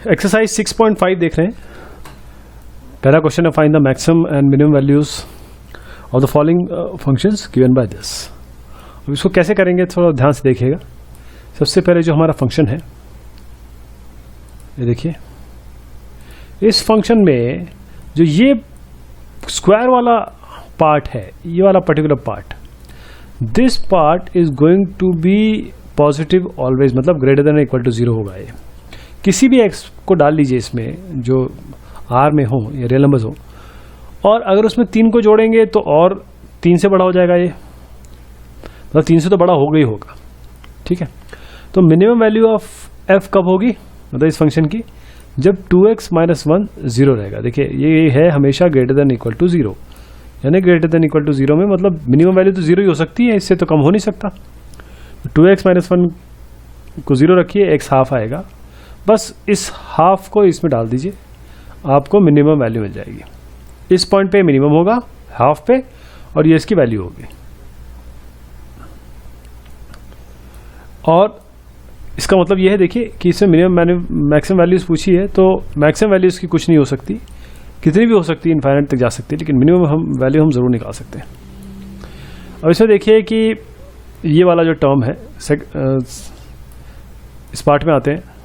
Exercise 6.5 देख रहे हैं। पहला क्वेश्चन है find the maximum and minimum values of the following functions given by this. अब इसको कैसे करेंगे थोड़ा ध्यान से देखिएगा। सबसे पहले जो हमारा फंक्शन है, ये देखिए, इस फंक्शन में जो ये स्क्वायर वाला पार्ट है, ये वाला particular part, this part is going to be positive always, मतलब ग्रेटर देन इक्वल टू 0 होगा। ये किसी भी x को डाल लीजिए इसमें, जो r में हो या रियल नंबर्स हो, और अगर उसमें 3 को जोड़ेंगे तो और 3 से बड़ा हो जाएगा ये, मतलब 3 से तो बड़ा होगा ही होगा। ठीक है, तो मिनिमम वैल्यू ऑफ f कब होगी, मतलब इस फंक्शन की, जब 2x माइनस 1 0 रहेगा। देखिए ये है हमेशा ग्रेटर देन इक्वल टू 0, यानी ग्रेटर देन इक्वल टू 0 में मतलब मिनिमम वैल्यू तो 0 ही हो सकती है, इससे तो कम हो नहीं सकता। 2x माइनस 1 को 0 रखिए, x हाफ आएगा, बस इस हाफ को इसमें डाल दीजिए, आपको मिनिमम वैल्यू मिल जाएगी। इस पॉइंट पे मिनिमम होगा हाफ पे, और ये इसकी वैल्यू होगी। और इसका मतलब ये है, देखिए कि इसमें मिनिमम मैक्सिमम वैल्यूज पूछी है, तो मैक्सिमम वैल्यूज की कुछ नहीं हो सकती, कितनी भी हो सकती है, इनफाइनाइट तक जा सकती है, लेकिन मिनिमम वैल्यू हम जरूर निकाल सकते हैं। अब इसमें देखिए कि ये वाला जो टर्म है, इस पार्ट में आते हैं।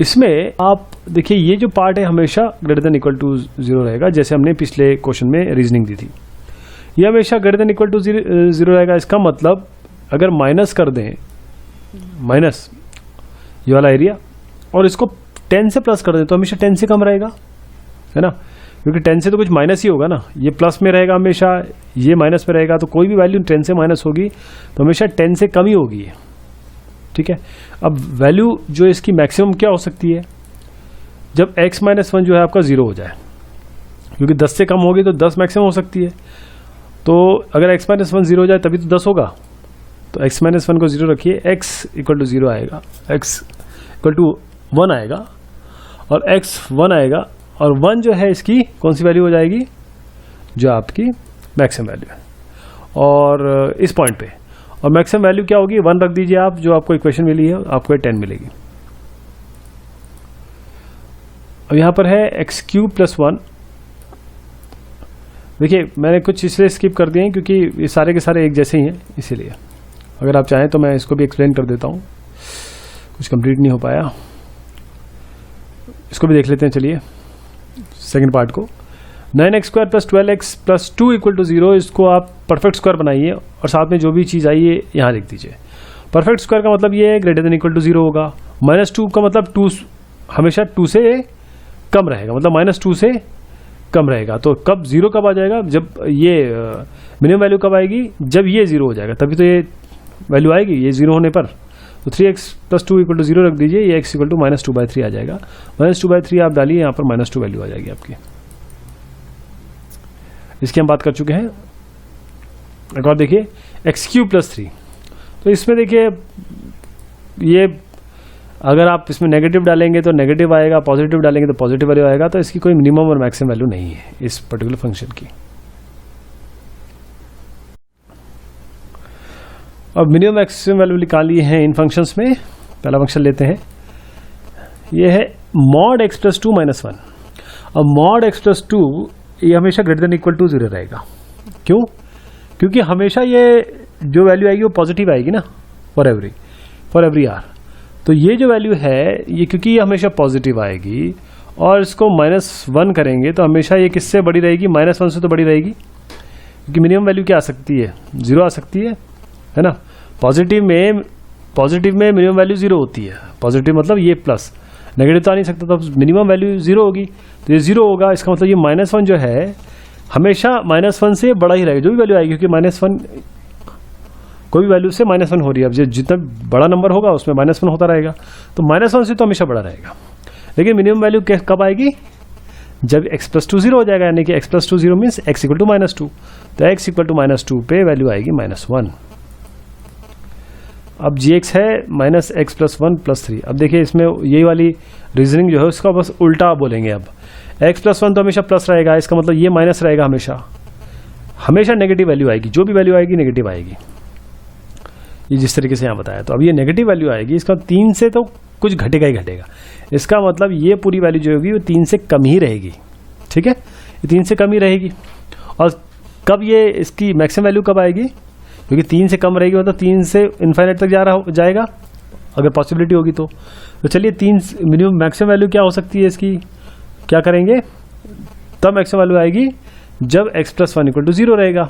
इसमें आप देखिए ये जो पार्ट है हमेशा ग्रेटर देन इक्वल टू 0 रहेगा, जैसे हमने पिछले क्वेश्चन में रीजनिंग दी थी। ये हमेशा ग्रेटर देन इक्वल टू 0 रहेगा। इसका मतलब अगर माइनस कर दें, माइनस ये वाला एरिया, और इसको 10 से प्लस कर दें तो हमेशा 10 से कम रहेगा, है ना, क्योंकि 10 से तो कुछ माइनस ही होगा ना, ये प्लस में रहेगा हमेशा, ये माइनस में रहेगा, तो कोई भी वैल्यू 10 से माइनस होगी तो हमेशा 10 से कम ही होगी। ठीक है, अब वैल्यू जो इसकी मैक्सिमम क्या हो सकती है, जब x माइनस 1 जो है आपका 0 हो जाए, क्योंकि 10 से कम होगी तो 10 मैक्सिमम हो सकती है। तो अगर x माइनस 1 0 हो जाए तभी तो 10 होगा, तो x माइनस 1 को 0 रखिए, x इक्वल टू 0 आएगा, x इक्वल टू 1 आएगा, और x 1 आएगा, और 1 जो है इसकी कौन सी वैल्यू हो जाएगी, जो आपकी मैक्सिमम वैल्यू है। और इस पॉइंट पे और मैक्सिमम वैल्यू क्या होगी, 1 रख दीजिए आप, जो आपको इक्वेशन मिली है आपको 10 मिलेगी। अब यहाँ पर है एक्स क्यूब प्लस 1। देखिए मैंने कुछ इसलिए स्किप कर दिए हैं क्योंकि ये सारे के सारे एक जैसे ही हैं, इसीलिए। अगर आप चाहें तो मैं इसको भी एक्सप्लेन कर देता हूँ, कुछ कंप्लीट नहीं हो पाया, इसको भी देख लेते हैं। चलिए सेकंड पार्ट को, 9x square plus 12x plus 2 equal to 0, इसको आप परफेक्ट स्क्वायर बनाइए और साथ में जो भी चीज़ आई है यहाँ लिख दीजिए। परफेक्ट स्क्वायर का मतलब ये है ग्रेटर देन इक्वल टू 0 होगा। -2 का मतलब 2 हमेशा 2 से कम रहेगा, मतलब -2 से कम रहेगा। तो कब 0 कब आ जाएगा, जब ये मिनिमम वैल्यू कब आएगी, जब ये 0 हो जाएगा, तभी तो ये वैल्यू आएगी, ये 0 होने पर। तो 3x प्लस 2 इक्वल टू 0 रख दीजिए, ये x इक्वल टू -2/3 आ जाएगा। -2/3 आप डालिए, यहाँ पर -2 वैल्यू आ जाएगी आपकी। इसकी हम बात कर चुके हैं। एक और देखिए एक्स क्यूब प्लस 3, तो इसमें देखिए ये अगर आप इसमें नेगेटिव डालेंगे तो नेगेटिव आएगा, पॉजिटिव डालेंगे तो पॉजिटिव वैल्यू आएगा, तो इसकी कोई मिनिमम और मैक्सिमम वैल्यू नहीं है इस पर्टिकुलर फंक्शन की। अब मिनिमम मैक्सिमम वैल्यू निकाली है इन फंक्शंस में। पहला फंक्शन लेते हैं, ये है मॉड x प्लस 2 माइनस 1। अब मॉड x प्लस 2 ये हमेशा ग्रेटर देन इक्वल टू 0 रहेगा। क्यों, क्योंकि हमेशा ये जो वैल्यू आएगी वो पॉजिटिव आएगी ना, फॉर एवरी आर। तो ये जो वैल्यू है ये, क्योंकि ये हमेशा पॉजिटिव आएगी, और इसको -1 करेंगे तो हमेशा ये किससे बड़ी रहेगी, -1 से तो बड़ी रहेगी, क्योंकि मिनिमम वैल्यू क्या आ सकती है, 0 आ सकती है ना। पॉजिटिव में मिनिमम वैल्यू 0 होती है, पॉजिटिव मतलब ये प्लस, नेगेटिव तो आ नहीं सकता, तो मिनिमम वैल्यू 0 होगी, तो ये 0 होगा। इसका मतलब ये -1 जो है हमेशा -1 से बड़ा ही रहेगा, जो भी वैल्यू आएगी, क्योंकि -1 कोई भी वैल्यू से -1 हो रही है। अब जितना बड़ा नंबर होगा उसमें -1 होता रहेगा, तो -1 से तो हमेशा बड़ा रहेगा। लेकिन मिनिमम वैल्यू कब आएगी, जब x प्लस 2 0 हो जाएगा, यानी कि x plus 2 0 means x equal to -2, तो x इक्वल टू -2 पे वैल्यू आएगी -1। अब gx है -x प्लस 1 प्लस 3। अब देखिए इसमें यही वाली रीजनिंग जो है उसका बस उल्टा बोलेंगे। अब x प्लस 1 तो हमेशा प्लस रहेगा, इसका मतलब ये माइनस रहेगा, हमेशा नेगेटिव वैल्यू आएगी, जो भी वैल्यू आएगी नेगेटिव आएगी, ये जिस तरीके से यहाँ बताया। तो अब ये नेगेटिव वैल्यू आएगी, इसका 3 से तो कुछ घटेगा ही घटेगा। इसका मतलब ये पूरी वैल्यू जो होगी वो 3 से कम ही रहेगी, ठीक है, ये 3 से कम ही रहेगी। और कब ये इसकी मैक्सिमम वैल्यू कब आएगी, क्योंकि 3 से कम रहेगी मतलब 3 से इनफाइनाइट तक जाएगा अगर पॉसिबिलिटी होगी तो चलिए 3 मिनिमम मैक्सिमम वैल्यू क्या हो सकती है इसकी, क्या करेंगे, तब मैक्सिमम वैल्यू आएगी जब x + 1 = 0 रहेगा।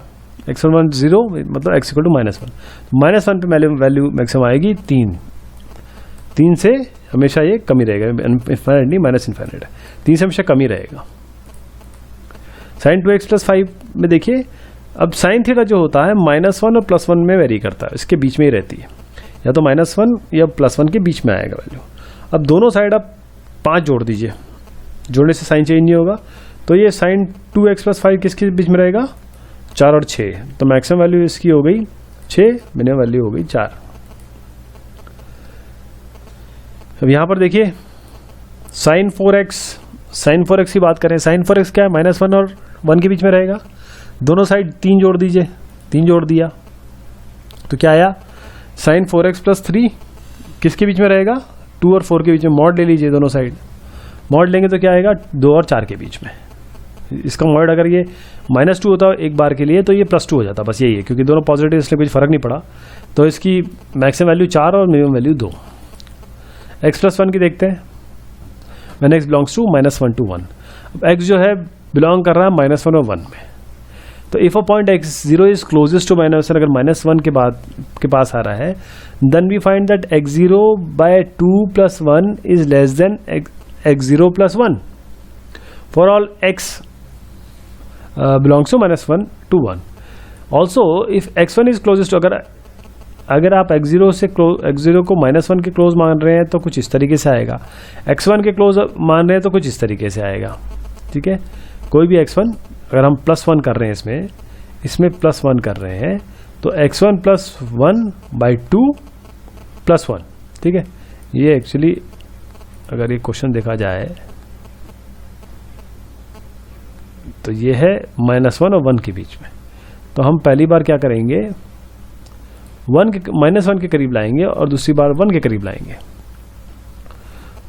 x = 1 0 मतलब x = -1 पे वैल्यू मैक्सिमम आएगी 3 से हमेशा ये कम ही रहेगा, इनफाइनाइट नहीं -इनफाइनाइट है, 3 से हमेशा कम ही रहेगा। sin 2x + 5 में देखिए अब sin थीटा जो होता है -1 और +1 में वेरी करता है, इसके बीच में ही रहती है, या तो -1 या +1 के बीच में आएगा वैल्यू। अब दोनों साइड आप 5 जोड़ दीजिए, जोड़ने से साइन चेंज नहीं होगा, तो ये sin 2x + 5 किसके बीच में रहेगा, 4 और 6, तो मैक्सिमम वैल्यू इसकी हो गई 6, मिनिमम वैल्यू हो गई 4। अब यहां पर देखिए sin 4x की बात करें, sin 4x क्या है, -1 और 1 के बीच में रहेगा, दोनों साइड 3 जोड़ दीजिए, 3 जोड़ दिया तो क्या आया, sin 4x + 3 किसके बीच में रहेगा, 2 और 4 के बीच में, मॉड ले लीजिए दोनों साइड, मॉड लेंगे तो क्या आएगा, 2 और 4 के बीच में। इसका मॉड अगर ये -2 होता एक बार के लिए तो ये +2 हो जाता, बस यही है, क्योंकि दोनों पॉजिटिव इसलिए कुछ फर्क नहीं पड़ा, तो इसकी मैक्सिमम वैल्यू 4 और मिनिमम वैल्यू 2। x + 1 की देखते हैं, when x belongs to -1 to 1, अब x जो है बिलोंग कर रहा है -1 और 1 में, तो if a point x0 is closest to -1, अगर -1 के पास आ रहा है, then we find that x0 by 2 + 1 is less than x0 + 1 for all x belongs to -1 to 1। Also if x1 is closest, अगर आप x0 को -1 के क्लोज मान रहे हैं तो कुछ इस तरीके से आएगा, x1 के क्लोज मान रहे हैं तो कुछ इस तरीके से आएगा, ठीक है, कोई भी x1 अगर हम +1 कर रहे हैं इसमें +1 कर रहे हैं तो x1 + 1/2 + 1, ठीक है। ये एक्चुअली अगर ये क्वेश्चन देखा जाए तो ये है -1 और 1 के बीच में, तो हम पहली बार क्या करेंगे, -1 के करीब लाएंगे और दूसरी बार 1 के करीब लाएंगे,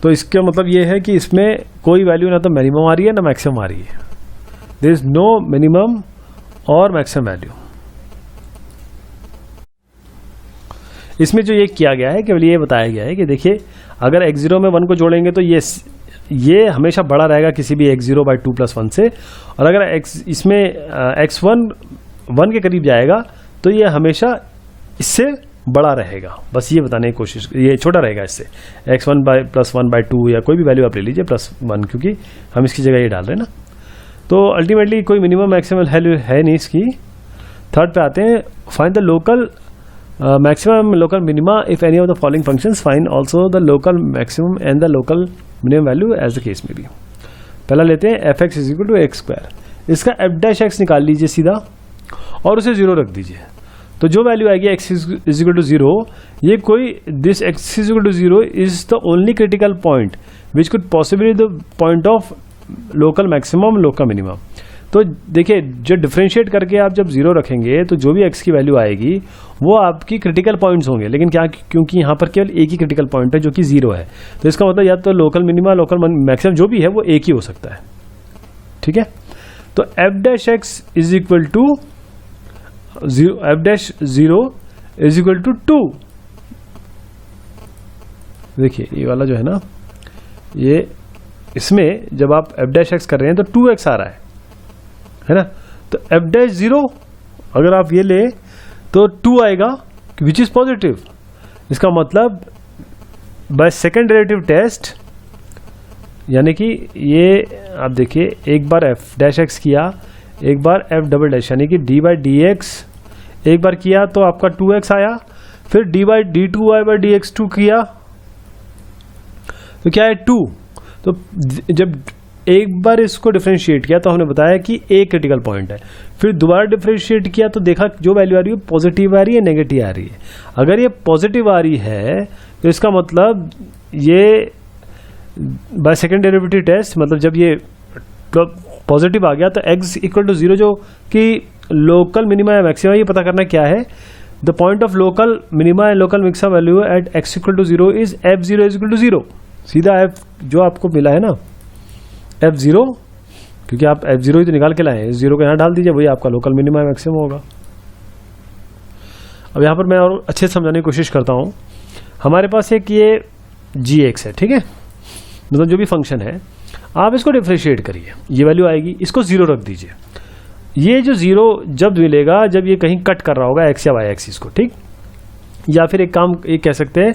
तो इसका मतलब ये है कि इसमें कोई वैल्यू ना तो मिनिमम आ रही है ना मैक्सिमम आ रही है, देयर इज नो मिनिमम और मैक्सिमम वैल्यू। इसमें जो ये किया गया है केवल ये बताया गया है कि देखिए अगर x0 में 1 को जोड़ेंगे तो ये हमेशा बड़ा रहेगा किसी भी x0 by 2 + 1 से, और अगर इसमें x1 1 के करीब जाएगा तो ये हमेशा इससे बड़ा रहेगा, बस ये बताने की कोशिश, ये छोटा रहेगा इससे, x1 + 1/2 या कोई भी वैल्यू आप ले लीजिए +1, क्योंकि हम इसकी जगह ये डाल रहे हैं ना, तो अल्टीमेटली कोई मिनिमम मैक्सिमम वैल्यू है नहीं इसकी। थर्ड पे आते हैं, find the local maximum local minima if any of the following functions, find also the local maximum and the local minimum value as the case में भी। पहला लेते हैं fx = x², इसका f' निकाल लीजिए सीधा और उसे 0 रख दीजिए, तो जो वैल्यू आएगी x = 0, ये कोई this x = 0 is the only critical point which could possibly the point of local maximum local minimum. तो देखिए जो डिफरेंशिएट करके आप जब 0 रखेंगे तो जो भी x की वैल्यू आएगी वो आपकी क्रिटिकल पॉइंट्स होंगे, लेकिन क्या, क्योंकि यहाँ पर केवल एक ही क्रिटिकल पॉइंट है जो कि 0 है, तो इसका मतलब या तो लोकल मिनिमा लोकल मैक्सिमम जो भी है वो एक ही हो सकता है, ठीक है। तो f' is equal to f'0 is equal to 2। देखिए ये वाला जो है ना, ये इसमें जब आप f' कर रहे हैं तो 2x आ रहा है ना, तो f'0 अगर आप ये ले तो 2 आएगा विच इज पॉजिटिव। इसका मतलब बाय सेकेंड डेरिवेटिव टेस्ट, यानी कि ये आप देखिए एक बार f' किया, एक बार f" यानी कि d/dx एक बार किया तो आपका 2x आया, फिर d/d2y/dx2 किया तो क्या है 2। तो जब एक बार इसको डिफरेंशिएट किया तो हमने बताया कि एक क्रिटिकल पॉइंट है, फिर दोबारा डिफरेंशिएट किया तो देखा जो वैल्यू आ रही है पॉजिटिव आ रही है नेगेटिव आ रही है। अगर ये पॉजिटिव आ रही है तो इसका मतलब ये बाय सेकेंड डेरिवेटिव टेस्ट, मतलब जब ये पॉजिटिव आ गया तो x = 0 जो कि लोकल मिनिमा या मैक्सिमा, ये पता करना क्या है, the point of local minima and local maxima value at x equal to 0 is f0 is equal to 0। सीधा f जो आपको मिला है ना f0, क्योंकि आप f0 ही तो निकाल के लाए हैं, 0 को यहाँ डाल दीजिए, वही आपका लोकल मिनिमा मैक्सिमम होगा। अब यहाँ पर मैं और अच्छे से समझाने की कोशिश करता हूँ। हमारे पास एक ये gx है, ठीक है, मतलब जो भी फंक्शन है, आप इसको डिफरेंशिएट करिए, ये वैल्यू आएगी, इसको 0 रख दीजिए। ये जो 0 जब मिलेगा जब ये कहीं कट कर रहा होगा x या y एक्सिस को, ठीक, या फिर एक काम ये कह सकते हैं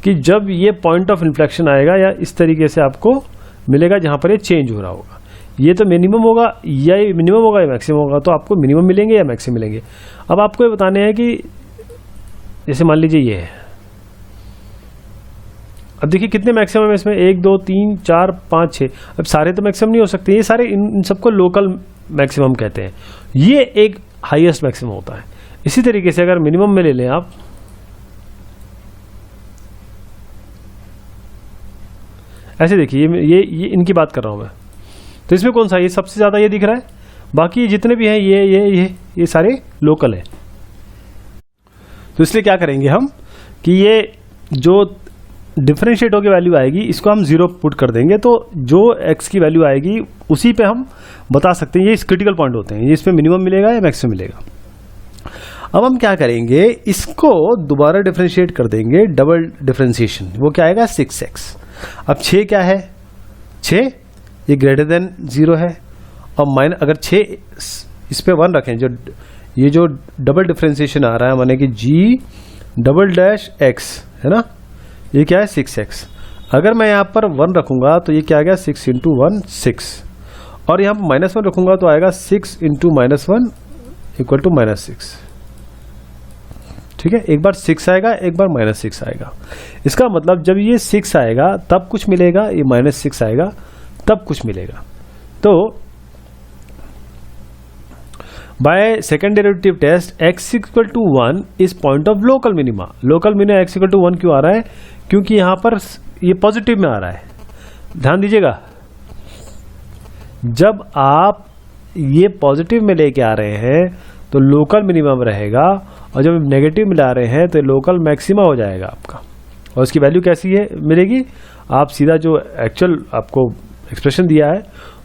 कि जब ये पॉइंट ऑफ इन्फ्लेक्शन आएगा या इस तरीके से आपको मिलेगा जहां पर ये चेंज हो रहा होगा, ये तो मिनिमम होगा या ये मिनिमम होगा या मैक्सिमम होगा, तो आपको मिनिमम मिलेंगे या मैक्सिमम मिलेंगे। अब आपको ये बताने हैं कि जैसे मान लीजिए ये है, अब देखिए कितने मैक्सिमम है इसमें, 1 2 3 4 5 6। अब सारे तो मैक्सिमम नहीं हो सकते, ये सारे इन सबको लोकल मैक्सिमम कहते हैं, ये एक हाईएस्ट मैक्सिमम होता है। इसी तरीके से अगर मिनिमम में ले लें आप, ऐसे देखिए ये इनकी बात कर रहा हूं मैं, तो इसमें कौन सा, ये सबसे ज्यादा ये दिख रहा है, बाकी जितने भी हैं ये सारे लोकल है। तो इसलिए क्या करेंगे हम कि ये जो डिफरेंशिएट होकर वैल्यू आएगी इसको हम 0 पुट कर देंगे, तो जो x की वैल्यू आएगी उसी पे हम बता सकते हैं, ये क्रिटिकल पॉइंट होते हैं, ये इसमें मिनिमम मिलेगा या मैक्सिमम मिलेगा। अब हम क्या करेंगे, इसको दोबारा डिफरेंशिएट कर देंगे, डबल डिफरेंशिएशन, वो क्या आएगा 6x। अब 6 क्या है, 6 ये ग्रेटर देन 0 है, और माइनस अगर 6 इस पे 1 रखें, जो ये जो डबल डिफरेंशिएशन आ रहा है माने कि g∬x है ना, ये क्या है 6x। अगर मैं यहाँ पर 1 रखूंगा तो ये क्या आ गया 6 × 1 6, और यहाँ पर -1 रखूंगा तो आएगा 6 × -1 इक्वल टू -6। ठीक है, एक बार 6 आएगा, एक बार -6 आएगा। इसका मतलब जब ये 6 आएगा तब कुछ मिलेगा, ये -6 आएगा तब कुछ मिलेगा। तो by second derivative test x equal to 1 is point of local minima. Local minima x equal to 1 क्यों आ रहा है, क्योंकि यहां पर ये पॉजिटिव में आ रहा है। ध्यान दीजिएगा, जब आप ये पॉजिटिव में लेके आ रहे हैं तो लोकल मिनिमम रहेगा, और जब नेगेटिव में ला रहे हैं तो लोकल मैक्सिमा हो जाएगा आपका। और उसकी वैल्यू कैसी है मिलेगी, आप सीधा जो एक्चुअल आपको एक्सप्रेशन दिया है,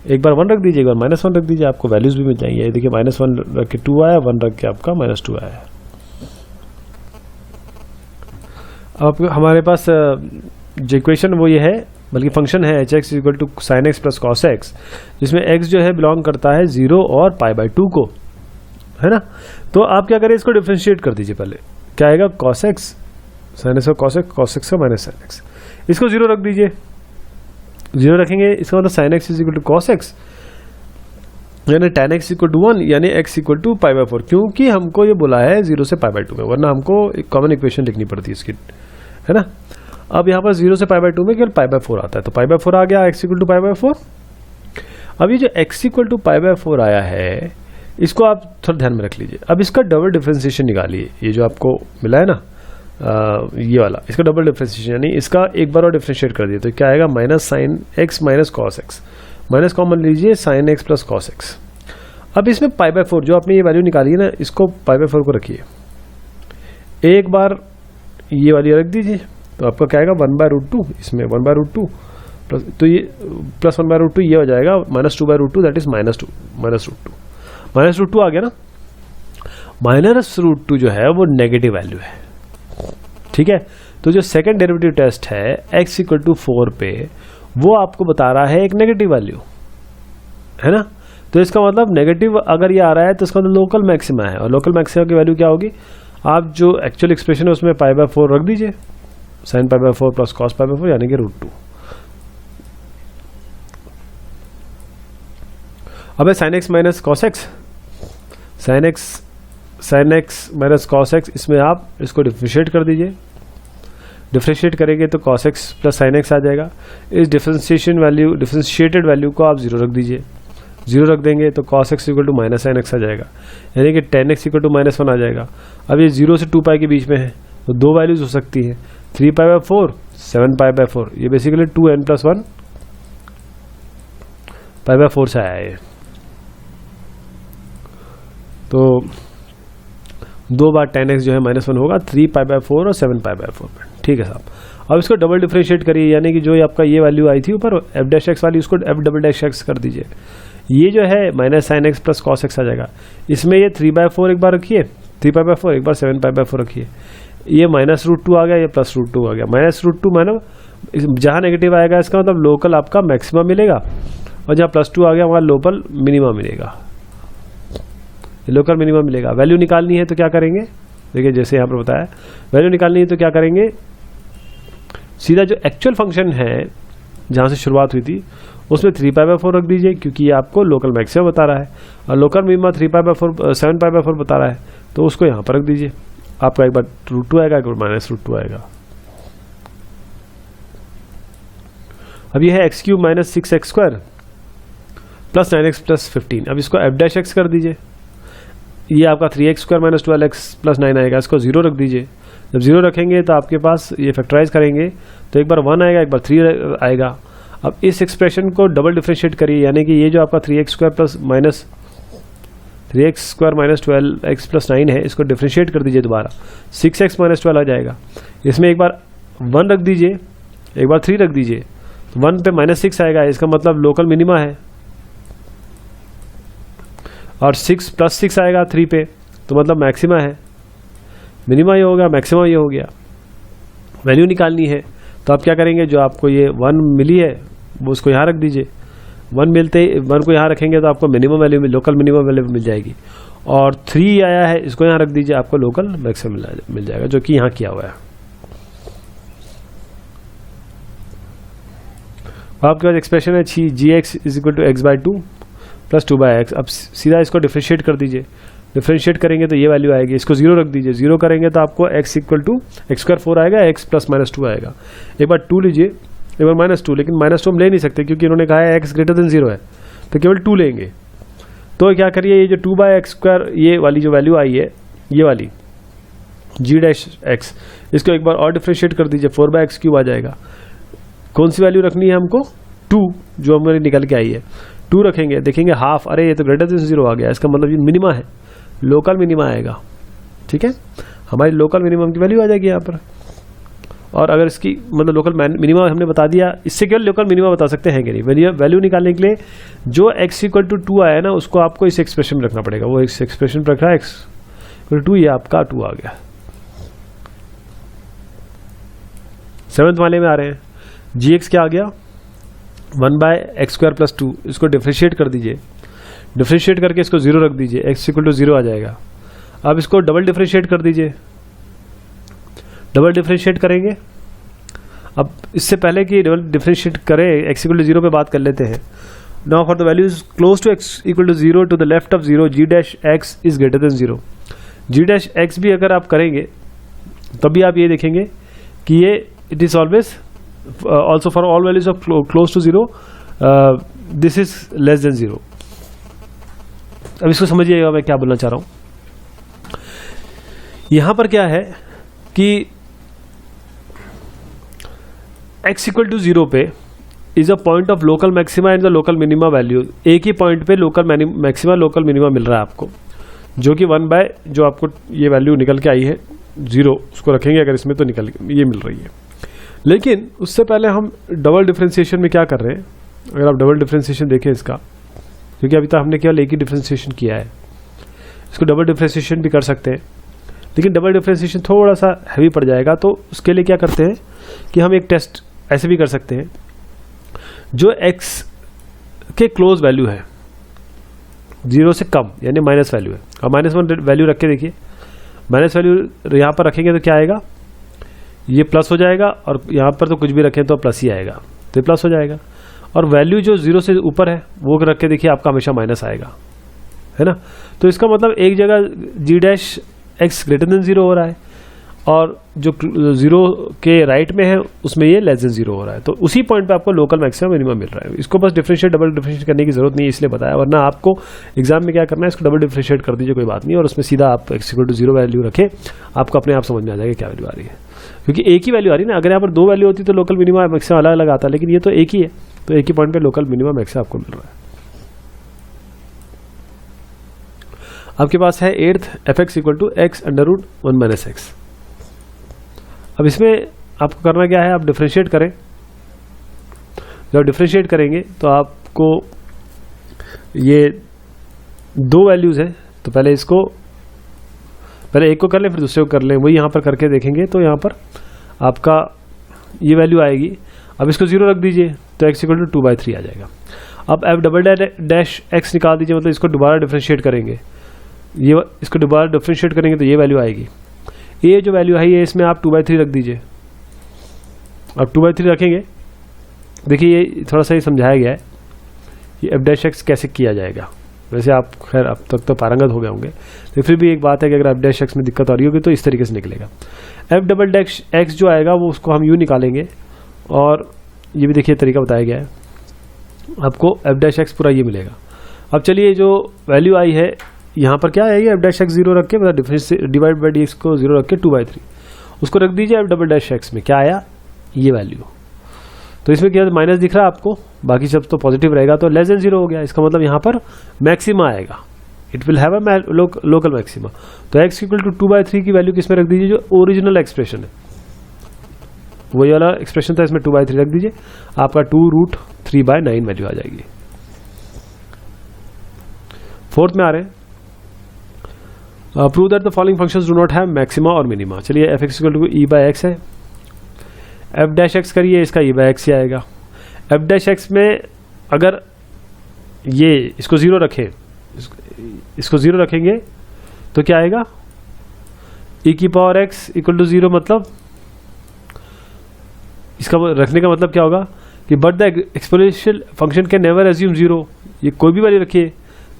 एक बार 1 रख दीजिए, एक बार -1 रख दीजिए, आपको वैल्यूज भी मिल जाएंगी। ये देखिए -1 रख के 2 आया, 1 रख के आपका -2 आया। अब हमारे पास जो इक्वेशन वो ये है, बल्कि फंक्शन है hx equal to sin x plus cos x, जिसमें x जो है बिलोंग करता है 0 और π/2 को, है ना। तो आप क्या करें, इसको डिफरेंशिएट कर दीजिए। पहले क्या आएगा cos x, sin x का cos x, cos x का -sin x, इसको 0 रख दीजिए। 0 रखेंगे, इसका मतलब sin x is equal to cos x, यानी tan x इक्वल टू 1, यानी x इक्वल टू π/4, क्योंकि हमको ये बोला है 0 से π/2 में, वरना हमको एक कॉमन इक्वेशन लिखनी पड़ती है इसकी, है ना। अब यहाँ पर 0 से π/2 में केवल π/4 आता है, तो π/4 आ गया, x इक्वल टू π/4। अब ये जो x इक्वल टू π/4 आया है, इसको आप थोड़ा ध्यान में रख लीजिए। अब इसका डबल डिफरेंशिएशन निकालिए, ये जो आपको मिला है ना ये वाला, इसका डबल डिफरेंशिएशन, यानी इसका एक बार और डिफरेंशिएट कर दिए तो क्या आएगा -sin x minus cos x, minus common लीजिए sin x plus cos x। अब इसमें π/4 जो आपने ये वैल्यू निकाली है ना, इसको π/4 को रखिए, एक बार ये वाली रख दीजिए, तो आपका क्या आएगा 1/√2, इसमें 1/√2 प्लस, तो ये प्लस 1/√2 ये हो जाएगा -2/√2, दैट इज -2 आ गया ना। -√2 जो है वो नेगेटिव वैल्यू है, ठीक है। तो जो सेकंड डेरिवेटिव टेस्ट है x इक्वल टू 4 पे, वो आपको बता रहा है एक नेगेटिव वैल्यू, है ना। तो इसका मतलब नेगेटिव अगर ये आ रहा है तो इसका मतलब लोकल मैक्सिमा है, और लोकल मैक्सिमा की वैल्यू क्या होगी, आप जो एक्चुअल एक्सप्रेशन है उसमें π/4 रख दीजिए, sin π/4 प्लस cos π/4 यानी कि √2। अब है sin x minus cos x, sin x minus cos x, इसमें आप इसको डिफरेंशिएट कर दीजिए। डिफरेंशिएट करेंगे तो cos x plus sin x आ जाएगा। इस डिफरेंशिएटेड वैल्यू को आप 0 रख दीजिए, 0 रख देंगे तो cos x equal to minus sin x आ जाएगा, यानी कि tan x इक्वल टू -1 आ जाएगा। अब ये 0 से 2π के बीच में है, तो दो वैल्यूज हो सकती है, 3π/4, 7π/4, ये बेसिकली 2n प्लस 1 π/4 से आया है। तो 2 बार 10x जो है -1 होगा 3π/4 और 7π/4 में। ठीक है साहब, अब इसको डबल डिफरेंशिएट करिए, यानी कि जो आपका ये वैल्यू आई थी ऊपर f' वाली, उसको f"x कर दीजिए। ये जो है -sin x + cos x आ जाएगा। इसमें ये 3/4 एक बार रखिए, 3π/4 एक बार 7π/4 रखिए। ये -√2 आ गया, ये +√2 आ गया। -√2 मानो जहाँ नेगेटिव आएगा इसका मतलब लोकल आपका मैक्सिमम मिलेगा, और जहाँ +2 आ गया वहाँ लोकल मिनिमम मिलेगा, लोकल मिनिमम मिलेगा। वैल्यू निकालनी है तो क्या करेंगे, देखिए जैसे यहाँ पर बताया, वैल्यू निकालनी है तो क्या करेंगे, सीधा जो एक्चुअल फंक्शन है जहाँ से शुरुआत हुई थी उसमें 3π/4 रख दीजिए, क्योंकि ये आपको लोकल मैक्सिमम बता रहा है, और लोकल मिनिमम 7π/4 बता रहा है, तो उसको यहाँ पर रख दीजिए। आपका एक बार √2 आएगा, एक बार -√2 आएगा। अब ये है x³ - 6x² + 9x + 15। अब इसको f'(x) कर दीजिए। ये आपका 3x² - 12x + 9 आएगा, इसको 0 रख दीजिए। जब 0 रखेंगे तो आपके पास ये फैक्टराइज करेंगे तो एक बार 1 आएगा, एक बार 3 आएगा। अब इस एक्सप्रेशन को डबल डिफरेंशिएट करिए, यानी कि ये जो आपका 3x² - 12x + 9 है, इसको डिफरेंशिएट कर दीजिए दोबारा, 6x - 12 आ जाएगा। इसमें एक बार 1 रख दीजिए, एक बार 3 रख दीजिए, 1 पे -6 आएगा, इसका मतलब लोकल मिनिमा है, और 6 + 6 आएगा 3 पे, तो मतलब मैक्सिमा है। मिनिमा ये हो गया, मैक्सिमा ये हो गया। वैल्यू निकालनी है तो आप क्या करेंगे, जो आपको ये 1 मिली है वो उसको यहाँ रख दीजिए। 1 मिलते ही 1 को यहाँ रखेंगे तो आपको minimum value, local minimum value मिल जाएगी, और 3 आया है इसको यहाँ रख दीजिए, आपको लोकल मैक्सिमम मिल जाएगा, जो कि यहाँ किया हुआ है। आपके पास एक्सप्रेशन है gx = x/2 + 2/x। अब सीधा इसको डिफरेंशिएट कर दीजिए। डिफरेंशिएट करेंगे तो ये वैल्यू आएगी, इसको 0 रख दीजिए। 0 करेंगे तो आपको x = x² 4 आएगा, x + -2 आएगा। एक बार 2 लीजिए, एक बार -2, लेकिन -2 हम ले नहीं सकते क्योंकि इन्होंने कहा है x > 0 है, तो केवल 2 लेंगे। तो क्या करिए, ये जो 2/x², ये वाली जो वैल्यू आई है, ये वाली g'(x), इसको एक बार और डिफरेंशिएट कर दीजिए, 4/x³ आ जाएगा। कौन सी वैल्यू रखनी है हमको, 2, जो हमारी निकल के आई है। 2 रखेंगे, देखेंगे हाफ, अरे ये तो > 0 आ गया, इसका मतलब ये मिनिमा है, लोकल मिनिमा आएगा। ठीक है, हमारी लोकल मिनिमम की वैल्यू आ जाएगी यहाँ पर। और अगर इसकी मतलब लोकल मिनिमा हमने बता दिया, इससे केवल लोकल मिनिमा बता सकते हैं कि नहीं। वैल्यू निकालने के लिए जो x = 2 आया ना, उसको आपको इस एक्सप्रेशन में रखना पड़ेगा। वो इस एक्सप्रेशन पर रखा है x = 2, ये आपका 2 आ गया। 7th वाले में आ रहे हैं, gx क्या आ गया, 1/x² + 2। इसको डिफरेंशिएट कर दीजिए, डिफरेंशिएट करके इसको 0 रख दीजिए, x = 0 आ जाएगा। अब इसको डबल डिफरेंशिएट कर दीजिए, डबल डिफरेंशिएट करेंगे। अब इससे पहले कि डबल डिफरेंशिएट करें, x = 0 पे बात कर लेते हैं। Now for the values close to x = 0 to the left of 0, g'(x) is greater than 0। g'(x) भी अगर आप करेंगे तभी आप ये देखेंगे कि ये it is always also for all values of close to 0 this is less than 0। अब इसको समझिएगा मैं क्या बोलना चाह रहा हूं। यहां पर क्या है कि x = 0 पे is a point of local maxima and the local minima value. एक ही पॉइंट पे लोकल मैक्सिमा लोकल मिनिमा मिल रहा है आपको, जो कि 1/ जो आपको ये वैल्यू निकल के आई है 0, उसको रखेंगे अगर इसमें तो निकल ये मिल रही है। लेकिन उससे पहले हम डबल डिफरेंशिएशन में क्या कर रहे हैं, अगर आप डबल डिफरेंशिएशन देखें इसका, क्योंकि अभी तक हमने केवल एक ही डिफरेंशिएशन किया है, इसको डबल डिफरेंशिएशन भी कर सकते हैं, लेकिन डबल डिफरेंशिएशन थोड़ा सा हैवी पड़ जाएगा। तो उसके लिए क्या करते हैं कि हम एक टेस्ट ऐसे भी कर सकते हैं, जो x के क्लोज वैल्यू है 0 से कम, यानी माइनस वैल्यू है, और -1 वैल्यू रख के देखिए, माइनस वैल्यू यहाँ पर रखेंगे तो क्या आएगा, ये प्लस हो जाएगा, और यहाँ पर तो कुछ भी रखें तो प्लस ही आएगा, तो ये प्लस हो जाएगा। और वैल्यू जो 0 से ऊपर है वो रख के देखिए, आपका हमेशा माइनस आएगा, है ना। तो इसका मतलब एक जगह g'(x) ग्रेटर देन 0 हो रहा है, और जो 0 के राइट में है उसमें ये लेस देन 0 हो रहा है। तो उसी पॉइंट पे आपको लोकल मैक्सिमम मिनिमम मिल रहा है। इसको बस डिफरेंशिएट डबल डिफरेंशिएट करने की जरूरत नहीं है, इसलिए बताया, वरना आपको एग्जाम में क्या करना है, इसको डबल डिफरेंशिएट कर दीजिए, कोई बात नहीं, और उसमें सीधा आप x = 0 वैल्यू रखें, आपको अपने आप समझ में आ जाएगा क्या वैल्यू आ रही है, क्योंकि एक ही वैल्यू आ रही है ना। अगर यहाँ पर 2 वैल्यू होती तो लोकल मिनिमम मैक्सिमम अलग अलग आता, लेकिन ये तो एक ही है, तो एक ही पॉइंट पे लोकल मिनिमम मैक्सिमम आपको मिल रहा है। आपके पास है 8th f(x) equal to x under root 1 minus x. अब इसमें आपको करना क्या है, आप डिफ्रेंशिएट करें। जब डिफ्रेंशिएट करेंगे तो आपको ये दो वैल्यूज है, तो पहले एक को कर लें फिर दूसरे को कर लें, वही यहाँ पर करके देखेंगे। तो यहाँ पर आपका ये वैल्यू आएगी। अब इसको 0 रख दीजिए तो x इक्वल टू 2/3 आ जाएगा। अब f डबल डैश x निकाल दीजिए, मतलब इसको दोबारा डिफ्रेंशिएट करेंगे, इसको दोबारा डिफ्रेंशिएट करेंगे तो ये वैल्यू आएगी। ये जो वैल्यू है ये इसमें आप 2/3 रख दीजिए। अब 2/3 रखेंगे, देखिए ये थोड़ा सा ही समझाया गया है कि f डैश x कैसे किया जाएगा। वैसे आप खैर अब तक तो पारंगत हो गए होंगे, लेकिन फिर भी एक बात है कि अगर f डैश x में दिक्कत आ रही होगी तो इस तरीके से निकलेगा। f डबल डैश x जो आएगा वो उसको हम यूँ निकालेंगे, और ये भी देखिए तरीका बताया गया है, आपको f डैश x पूरा ये मिलेगा। अब चलिए जो वैल्यू आई है यहाँ पर क्या आएगी, f डैश x 0 रख के, मतलब डिफरेंस डिवाइड बाई dx को 0 रख के 2/3 उसको रख दीजिए। f डबल डैश x में क्या आया, ये वैल्यू। तो इसमें क्या माइनस दिख रहा है आपको, बाकी सब तो पॉजिटिव रहेगा, तो लेस देन 0 हो गया। इसका मतलब यहाँ पर मैक्सिमा आएगा, it will have a local maxima. तो x इक्वल टू 2/3 की वैल्यू किसमें रख दीजिए, जो ओरिजिनल एक्सप्रेशन है वही वाला एक्सप्रेशन था, इसमें 2/3 रख दीजिए, आपका 2√3/9 वैल्यू आ जाएगी। फोर्थ में आ रहे हैं, prove that the following functions do not have maxima और मिनिमा। चलिए f(x) इक्वल टू e/x है, f डैश x करिए, इसका e/x ही आएगा। f डैश x में अगर ये इसको 0 रखें, इसको 0 रखेंगे तो क्या आएगा, e⁻x इक्वल टू 0, मतलब इसका रखने का मतलब क्या होगा कि but the exponential function can never assume 0। ये कोई भी वैल्यू रखिए,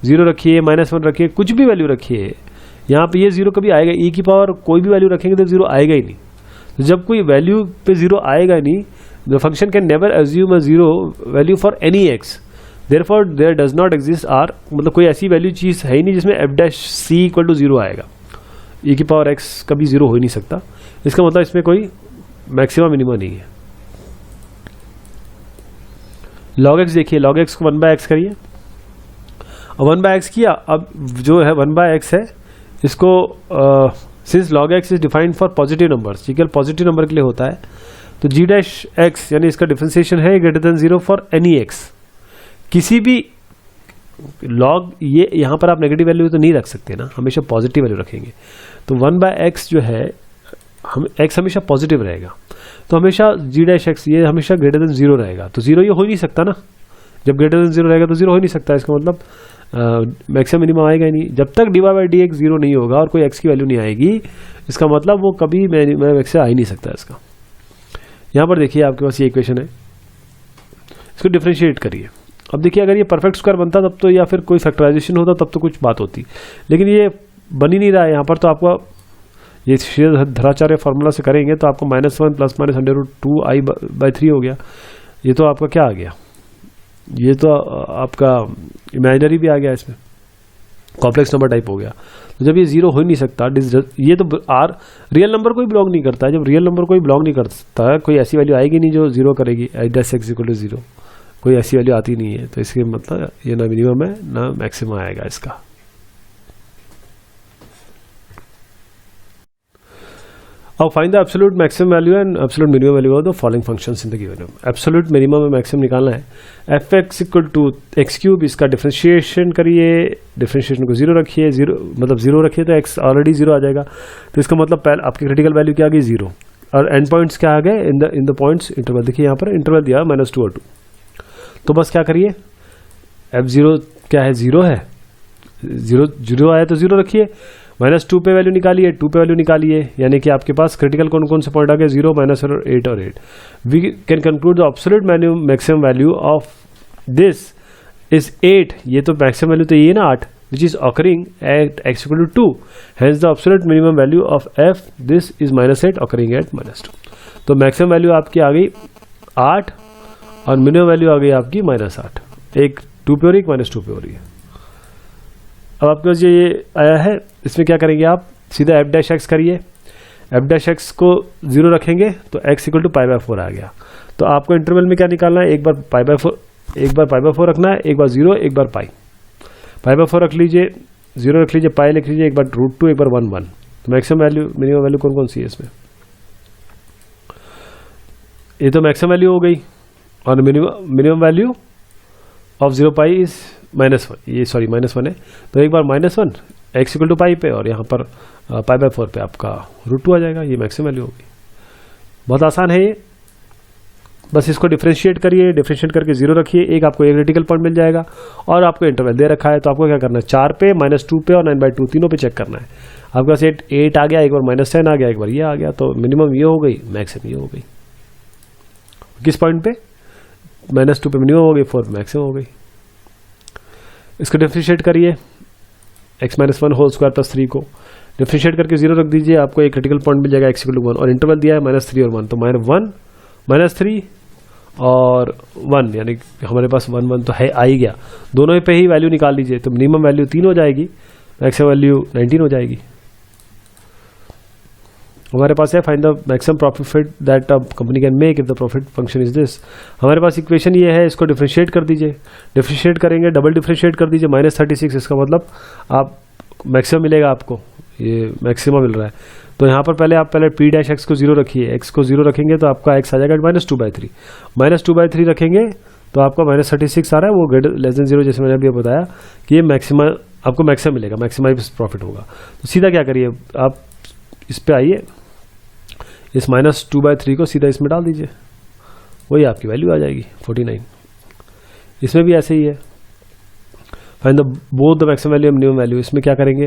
0 रखिए, -1 रखिए, कुछ भी वैल्यू रखिए, यहाँ पे ये 0 कभी आएगा, e की पावर कोई भी वैल्यू रखेंगे तो 0 आएगा ही नहीं। तो जब कोई वैल्यू पे 0 आएगा नहीं, the function can never assume a 0 value for any x, therefore there does not exist r, मतलब कोई ऐसी वैल्यू चीज है ही नहीं जिसमें f dash c equal to 0 आएगा। e की पावर x कभी 0 हो ही नहीं सकता, इसका मतलब इसमें कोई मैक्सिमा मिनिमा नहीं है। log x देखिए, log x को 1/x करिए, अब 1/x किया, अब जो है 1/x है इसको since log x is defined for positive numbers, ठीक है, पॉजिटिव नंबर के लिए होता है, तो g डैश x यानी इसका डिफरेंशिएशन है greater than 0 for any x। किसी भी log, ये यहाँ पर आप नेगेटिव वैल्यू तो नहीं रख सकते ना, हमेशा पॉजिटिव वैल्यू रखेंगे। तो 1/x जो है हम x हमेशा पॉजिटिव रहेगा, तो हमेशा g डैश x ये हमेशा ग्रेटर देन 0 रहेगा। तो 0 ये हो ही नहीं सकता ना, जब ग्रेटर देन 0 रहेगा तो 0 हो ही नहीं सकता, इसका मतलब मैक्सिमम मिनिमम आएगा ही नहीं। जब तक dy बाई dx 0 नहीं होगा और कोई x की वैल्यू नहीं आएगी, इसका मतलब वो कभी मैक्स से आ ही नहीं सकता इसका। यहाँ पर देखिए आपके पास ये इक्वेशन है, इसको डिफरेंशिएट करिए। अब देखिए अगर ये परफेक्ट स्क्वायर बनता तब तो, या फिर कोई फैक्टराइजेशन होता तब तो कुछ बात होती, लेकिन ये बन ही नहीं रहा है यहाँ पर। तो आपको ये धराचार्य फार्मूला से करेंगे तो आपको -1 ± √2i/3 हो गया। ये तो आपका क्या आ गया, ये तो आपका इमेजिनरी भी आ गया, इसमें कॉम्प्लेक्स नंबर टाइप हो गया। तो जब ये 0 हो ही नहीं सकता, ये तो आर रियल नंबर कोई बिलोंग नहीं करता है। जब रियल नंबर कोई बिलोंग नहीं करता है, कोई ऐसी वैल्यू आएगी नहीं जो 0 करेगी, x इक्वल टू 0, कोई ऐसी वैल्यू आती नहीं है। तो इसके मतलब ये ना मिनिमम है ना मैक्सिमम आएगा इसका। अब find the absolute maximum value and absolute minimum value of the following functions in the given. Absolute minimum और मैक्सिमम निकालना है। f(x) इक्वल टू x³, इसका डिफरेंशिएशन करिए, डिफरेंशिएशन को 0 रखिए, 0 मतलब 0 रखिए तो x ऑलरेडी 0 आ जाएगा। तो इसका मतलब पहले आपकी क्रिटिकल वैल्यू क्या आ गई, 0, और एंड पॉइंट्स क्या आ गए इन द पॉइंट्स इंटरवल। देखिए यहाँ पर इंटरवल दिया -2 और 2, तो बस क्या करिए, f0 क्या है, 0 है, 0 आया तो 0 रखिए, -2 पे वैल्यू निकालिए, 2 पे वैल्यू निकालिए, यानी कि आपके पास क्रिटिकल कौन कौन से पॉइंट आ गए, 0, -8 और 8। We can conclude the absolute maximum value of this is 8। ये तो मैक्सिमम वैल्यू तो ये है ना 8, which is occurring at x equal to 2। Hence the absolute minimum value of f this is -8 occurring at -2। तो maximum value आपकी आ गई 8 और मिनिमम वैल्यू आ गई आपकी -8, एक 2 पे हो रही है, एक -2 पे हो रही है। अब आपके पास ये आया है, इसमें क्या करेंगे आप, सीधा f डैश x करिए, f डैश x को 0 रखेंगे तो x इक्वल टू π/4 आ गया। तो आपको इंटरवल में क्या निकालना है, एक बार π/4 रखना है, एक बार 0, एक बार π/4 रख लीजिए, 0 रख लीजिए, पाई लिख लीजिए, एक बार √2, एक बार 1 1। तो मैक्सिमम वैल्यू मिनिमम वैल्यू कौन कौन सी है इसमें? ये तो मैक्सिमम वैल्यू हो गई, और minimum value of 0 pi is -1, ये सॉरी -1 है, तो एक बार -1 x इक्वल टू पाई पे, और यहाँ पर π/4 पे आपका √2 आ जाएगा। ये मैक्सिमम वैल्यू होगी। बहुत आसान है ये, बस इसको डिफ्रेंशिएट करिए, डिफ्रेंशिएट करके 0 रखिए, एक आपको एक क्रिटिकल पॉइंट मिल जाएगा, और आपको इंटरवल दे रखा है, तो आपको क्या करना है, 4 पे, -2 पे और 9/2 तीनों पे चेक करना है। आपके पास 8 आ गया, एक बार -10 आ गया, एक बार ये आ गया, तो मिनिमम ये हो गई, मैक्सिमम ये हो गई। किस पॉइंट पे? -2 पे मिनिमम हो गई, 4 पे मैक्सिमम हो गई। इसको डिफ्रेंशिएट करिए, x-1 होल स्क्वायर प्लस 3 को डिफ्रेंशिएट करके 0 रख दीजिए, आपको एक क्रिटिकल पॉइंट मिल जाएगा x इक्वल टू 1, और इंटरवल दिया है -3 और 1, तो -1 -3 और 1, यानी हमारे पास 1 1 तो है आ ही गया। दोनों पे ही वैल्यू निकाल लीजिए, तो मिनिमम वैल्यू 3 हो जाएगी, मैक्सिमम वैल्यू 19 हो जाएगी। हमारे पास है find the maximum profit that a company can make if the profit function is this. हमारे पास इक्वेशन ये है, इसको डिफ्रेंशिएट कर दीजिए, डिफ्रेंशिएट करेंगे, डबल डिफ्रेंशिएट कर दीजिए, -36, इसका मतलब आप मैक्सिमम मिलेगा आपको, ये मैक्सिमम मिल रहा है। तो यहाँ पर पहले P' को 0 रखिए, x को 0 रखेंगे तो आपका x आ जाएगा -2/3, -2/3 रखेंगे तो आपका -36 आ रहा है, वो ग्रेटर लेस देन 0, जैसे मैंने अभी बताया कि ये मैक्सिमम आपको मैक्सिमम मिलेगा, मैक्सिमाइज प्रॉफिट होगा। तो सीधा क्या करिए, आप इस पे आइए, इस -2/3 को सीधा इसमें डाल दीजिए, वही आपकी वैल्यू आ जाएगी 49। इसमें भी ऐसे ही है, find the both the maximum value and minimum value. इसमें क्या करेंगे,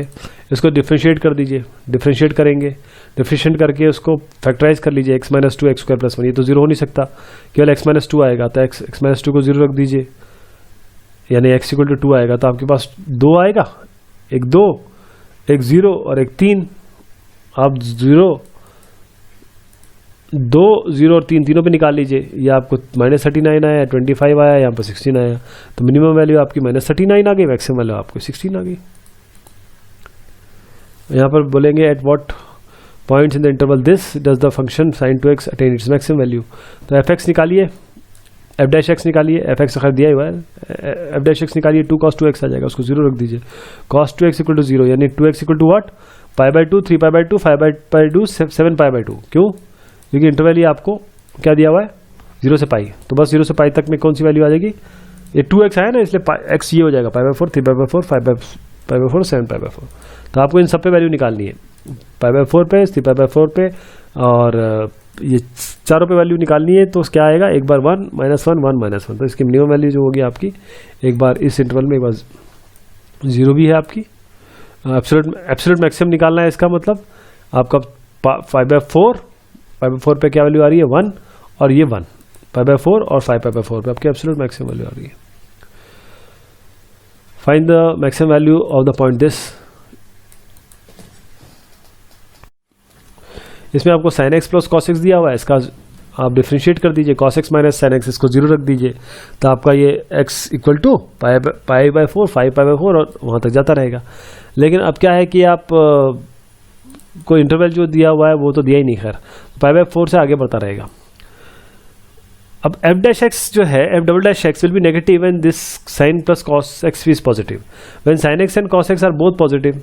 इसको डिफ्रेंशिएट कर दीजिए, डिफ्रेंशिएट करेंगे, डिफ्रेंशिएट करके उसको फैक्टराइज कर लीजिए, x - 2 x² + 1, ये तो 0 हो नहीं सकता, केवल x - 2 आएगा, तो x - 2 को 0 रख दीजिए, यानी x इक्वल टू 2 आएगा, तो आपके पास 2 आएगा, एक 2, एक 0 और एक 3। आप 2 0 और 3 तीनों पे निकाल लीजिए, ये आपको -39 आया, 25 आया, यहाँ पर 16 आया, तो मिनिमम वैल्यू आपकी -39 आ गई, मैक्सिमम वैल्यू आपको 16 आ गई। यहाँ पर बोलेंगे at what points in the interval this does the function sin 2x attain it's maximum value. तो f(x) निकालिए, f' निकालिए, f(x) खैर दिया हुआ है, f' निकालिए, 2 cos 2x आ जाएगा, उसको 0 रख दीजिए, cos 2x इक्वल टू 0, यानी 2x इक्वल टू व्हाट, π/2, 3π/2, 5π/2, 7π/2। क्यों? क्योंकि इंटरवल ये आपको क्या दिया हुआ है, 0 से पाई, तो बस 0 से पाई तक में कौन सी वैल्यू आ जाएगी, ये 2x आया ना, इसलिए x ये हो जाएगा, π/4, 3π/4, 5π/4, 7π/4। तो आपको इन सब पे वैल्यू निकालनी है, π/4 पे, 3π/4 पे, और ये चारों पे वैल्यू निकालनी है। तो क्या आएगा, एक बार 1 - 1 1 - 1, तो इसकी मिनिमम वैल्यू जो होगी आपकी, एक बार इस इंटरवल में एक बार 0 भी है आपकी, एब्सोल्यूट मैक्सिमम निकालना है, इसका मतलब आपका 5/4 पे क्या वैल्यू आ रही है, 1, और ये 1, π/4 और 5π/4 पे आपकी एब्सोल्यूट मैक्सिमम वैल्यू आ रही है। Find the maximum value of the point this. इसमें आपको sin x + cos x दिया हुआ है, इसका आप डिफ्रेंशिएट कर दीजिए, cos x - sin x, इसको 0 रख दीजिए, तो आपका ये x इक्वल टू π/4, 5π/4 और वहाँ तक जाता रहेगा। लेकिन अब क्या है कि आप कोई इंटरवल जो दिया हुआ है वो तो दिया ही नहीं, खैर π/4 से आगे बढ़ता रहेगा। अब f' जो है, f" will be negative when this sin plus cos x is positive. When sin x and cos x are both positive.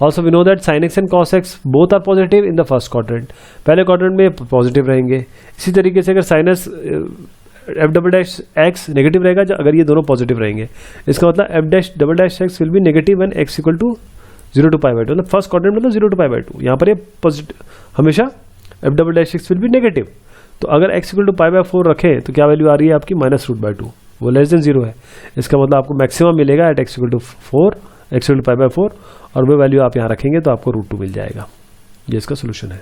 Also we know that sin x and cos x both are positive in the first quadrant. पहले quadrant में positive रहेंगे। इसी तरीके से अगर sinus f" negative रहेगा अगर ये दोनों पॉजिटिव रहेंगे, इसका मतलब f' will be negative when x equal to 0 to π/2, मतलब फर्स्ट क्वाड्रेंट मतलब 0 to π/2। यहाँ पर ये पॉजिटिव, हमेशा f" will be negative। तो अगर x equal to π/4 रखें तो क्या वैल्यू आ रही है आपकी, -√2, वो लेस देन 0 है। इसका मतलब आपको मैक्सिमम मिलेगा eight x equal to 4, x equal to π/4, और वो वैल्यू आप यहाँ रखेंगे तो आपको √2 मिल जाएगा। ये इसका सोल्यूशन है।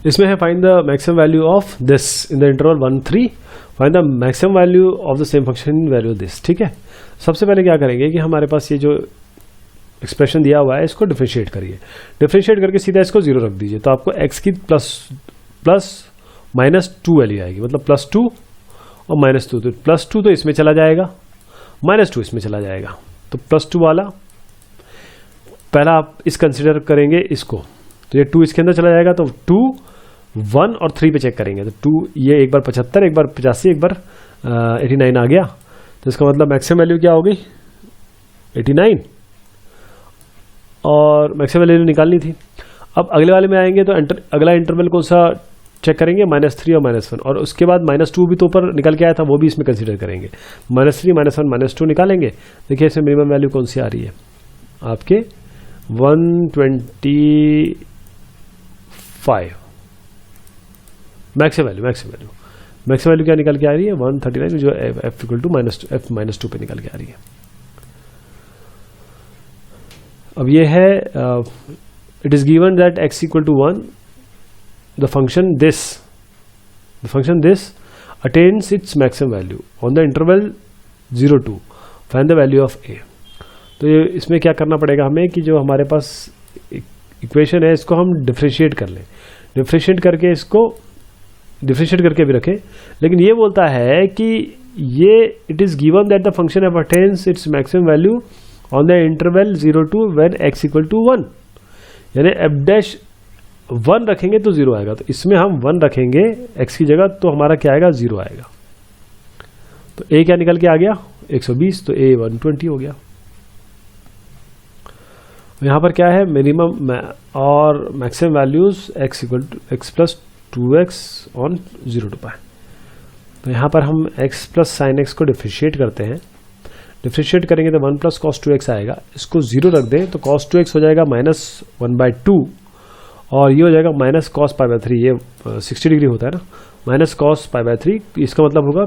इसमें है find the maximum value of this in the interval 1 3, find the maximum value of the same function in value this. ठीक है, सबसे पहले क्या करेंगे कि हमारे पास ये जो एक्सप्रेशन दिया हुआ है इसको डिफरेंशिएट करिए, डिफरेंशिएट करके सीधा इसको 0 रख दीजिए, तो आपको x की प्लस -2 वैल्यू आएगी, मतलब +2 और -2, तो +2 तो इसमें चला जाएगा, -2 इसमें चला जाएगा, तो +2 वाला पहला आप इस कंसिडर करेंगे इसको, तो ये 2 इसके अंदर चला जाएगा, तो 2 1 और 3 पे चेक करेंगे तो 2, ये एक बार 75, एक बार 85, एक बार 89 आ गया। तो इसका मतलब मैक्सिमम वैल्यू क्या होगी 89, और मैक्सिमम वैल्यू निकालनी थी। अब अगले वाले में आएंगे तो अगला इंटरवल कौन सा चेक करेंगे, -3 और -1, और उसके बाद -2 भी तो ऊपर निकल के आया था, वो भी इसमें कंसीडर करेंगे। -3, -1, -2 निकालेंगे। देखिए इसमें मिनिमम वैल्यू कौन सी आ रही है आपके 125 मैक्सिमम वैल्यू क्या निकल के आ रही है 139, जो f इक्वल टू -2 पे निकल के आ रही है। अब ये है it is given that x equal to 1, the function this attains its maximum value on the interval 0-2, find the value of a। तो ये इसमें क्या करना पड़ेगा हमें कि जो हमारे पास इक्वेशन है इसको हम डिफरेंशिएट कर लें, डिफरेंशिएट करके भी रखें। लेकिन ये बोलता है कि ये it is given that the function f attains its maximum value on the interval 0-2 when x equal to 1, यानी f डैश 1 रखेंगे तो 0 आएगा। तो इसमें हम 1 रखेंगे x की जगह तो हमारा क्या आएगा 0 आएगा। तो a क्या निकल के आ गया 120, तो a 120 हो गया। यहाँ पर क्या है मिनिमम और maximum values x equal to x plus 2x on 0-π। तो यहाँ पर हम x प्लस साइन x को डिफरेंशिएट करते हैं, डिफरेंशिएट करेंगे तो 1 प्लस कॉस 2x आएगा। इसको 0 रख दें तो cos 2x हो जाएगा -1/2, और ये हो जाएगा माइनस कॉस π/3, ये 60 डिग्री होता है ना, माइनस कॉस π/3। इसका मतलब होगा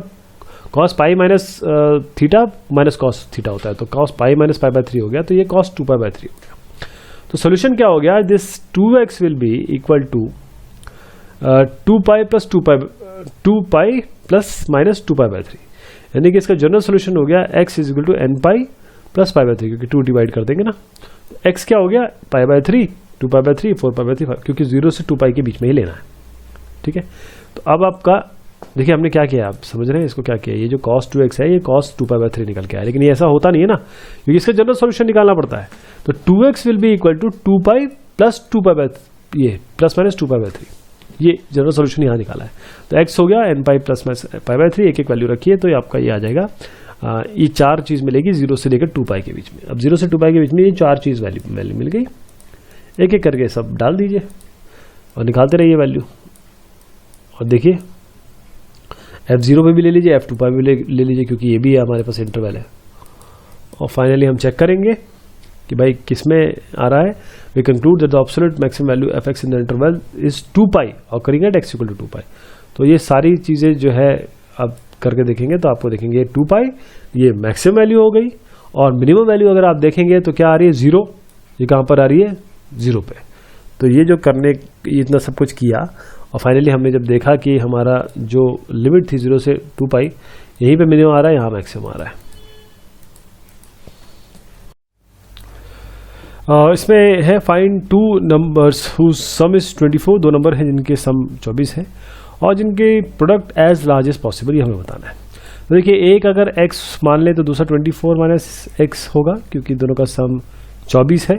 cos pi minus theta minus cos theta होता है, तो कॉस पाई माइनस π/3 हो गया, तो ये कॉस 2π/3 हो गया। तो सोल्यूशन क्या हो गया, this 2x will be equal to 2π plus minus 2π/3, यानी कि इसका जनरल सोल्यूशन हो गया x is equal to nπ plus π/3, क्योंकि 2 डिवाइड कर देंगे ना। x क्या हो गया π/3, 2π/3, 4π/3, क्योंकि 0 से 2π के बीच में ही लेना है। ठीक है, तो अब आपका देखिए हमने क्या किया, आप समझ रहे हैं इसको क्या किया, ये जो cos 2x है ये cos 2π/3 निकल के आया, लेकिन ये ऐसा होता नहीं है ना, क्योंकि इसका जनरल सॉल्यूशन निकालना पड़ता है। तो 2x will be equal to 2π plus 2π, ये प्लस माइनस 2π/3, ये जनरल सॉल्यूशन यहाँ निकाला है। तो x हो गया nπ प्लस माइनस π/3, एक एक वैल्यू रखिए तो ये आपका ये आ जाएगा। ये 4 चीज मिलेगी 0 से लेकर 2π के बीच में। अब 0 से 2π के बीच में ये 4 चीज वैल्यू मिल गई, एक एक करके सब डाल दीजिए और निकालते रहिए वैल्यू। और देखिए f0 पे भी ले लीजिए, f2 पे भी ले लीजिए, क्योंकि ये भी है हमारे पास इंटरवल है। और फाइनली हम चेक करेंगे कि भाई किस में आ रहा है। We conclude that the absolute maximum value F X in the interval is 2π और करेंगे एट x इक्वल टू 2π। तो ये सारी चीज़ें जो है अब करके देखेंगे तो आपको देखेंगे 2π ये मैक्सिमम वैल्यू हो गई, और मिनिमम वैल्यू अगर आप देखेंगे तो क्या आ रही है 0, ये कहाँ पर आ रही है 0 पे। तो ये जो करने इतना सब कुछ किया और फाइनली हमने जब देखा कि हमारा जो लिमिट थी 0 से 2π यहीं पे मिनिमम आ रहा है, यहाँ मैक्सिमम आ रहा है। इसमें है find 2 numbers whose sum is 24, 2 number हैं जिनके सम 24 है और जिनके product as large as possible, ये हमें बताना है। तो देखिए एक अगर x मान ले तो दूसरा 24 माइनस x होगा, क्योंकि दोनों का सम 24 है।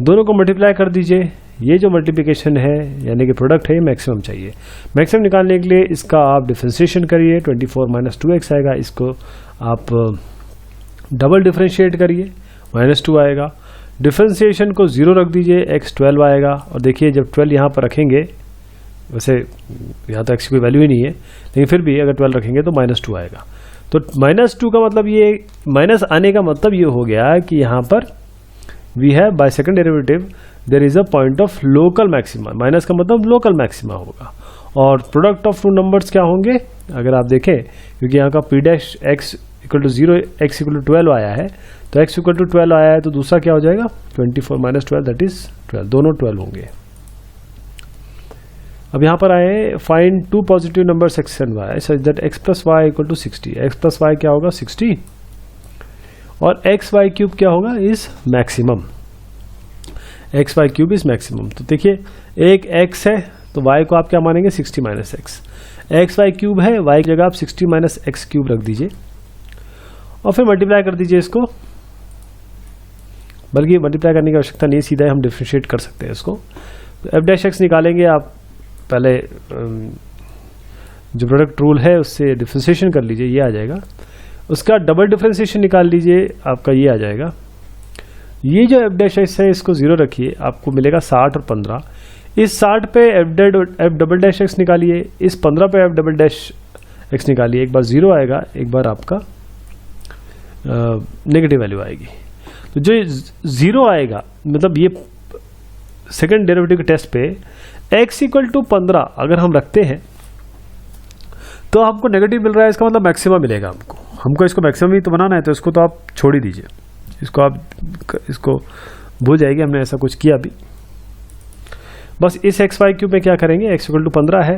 दोनों को मल्टीप्लाई कर दीजिए, ये जो मल्टीप्लिकेशन है यानी कि प्रोडक्ट है ये मैक्सिमम चाहिए। मैक्सिमम निकालने के लिए इसका आप डिफरेंशिएशन करिए, 24 माइनस 2x आएगा, इसको आप डबल डिफरेंशिएट करिए, -2 आएगा। डिफरेंशिएशन को 0 रख दीजिए, x 12 आएगा। और देखिए जब 12 यहाँ पर रखेंगे, वैसे यहाँ तो x की कोई वैल्यू ही नहीं है, लेकिन फिर भी अगर 12 रखेंगे तो -2 आएगा। तो -2 का मतलब ये माइनस आने का मतलब ये हो गया कि यहाँ पर we have by second derivative there is a point of local maxima. Minus का मतलब लोकल मैक्सिमा होगा। और प्रोडक्ट ऑफ 2 नंबर्स क्या होंगे अगर आप देखें, क्योंकि यहाँ का p dash x equal to 0 x equal to 12 आया है, तो x इक्वल टू 12 आया है तो दूसरा क्या हो जाएगा 24 माइनस 12 दैट इज 12, दोनों 12 होंगे। अब यहाँ पर आए find 2 positive numbers x and y such that x plus y equal to 60। x plus y क्या होगा 60 और एक्स वाई क्यूब क्या होगा is maximum. X y cube is maximum. तो देखिए एक x है तो y को आप क्या मानेंगे 60 minus x. X y cube है, y की जगह आप 60 माइनस एक्स क्यूब रख दीजिए और फिर मल्टीप्लाई कर दीजिए इसको, बल्कि मल्टीप्लाई करने की आवश्यकता नहीं, सीधा हम डिफरेंशिएट कर सकते हैं इसको। तो एफ डैश एक्स निकालेंगे आप पहले जो प्रोडक्ट रूल है उससे डिफ्रेंशिएशन कर लीजिए, ये आ जाएगा। उसका डबल डिफ्रेंशिएशन निकाल लीजिए, आपका ये आ जाएगा। ये जो एफ डैश एक्स है इसको 0 रखिए, आपको मिलेगा 60 और 15। इस 60 पे एफ डबल डैश एक्स निकालिए, इस 15 पे एफ डबल डैश एक्स निकालिए। एक बार 0 आएगा, एक बार आपका नेगेटिव वैल्यू आएगी। तो जो 0 आएगा मतलब ये सेकंड डेरिवेटिव के टेस्ट पे x = 15 अगर हम रखते हैं तो आपको नेगेटिव मिल रहा है, इसका मतलब मैक्सिमम मिलेगा हमको इसको मैक्सिमम ही तो बनाना है, तो इसको तो आप छोड़ ही दीजिए, इसको भूल जाएगी, हमने ऐसा कुछ किया अभी। बस इस एक्स वाई क्यूब में क्या करेंगे, x = 15 है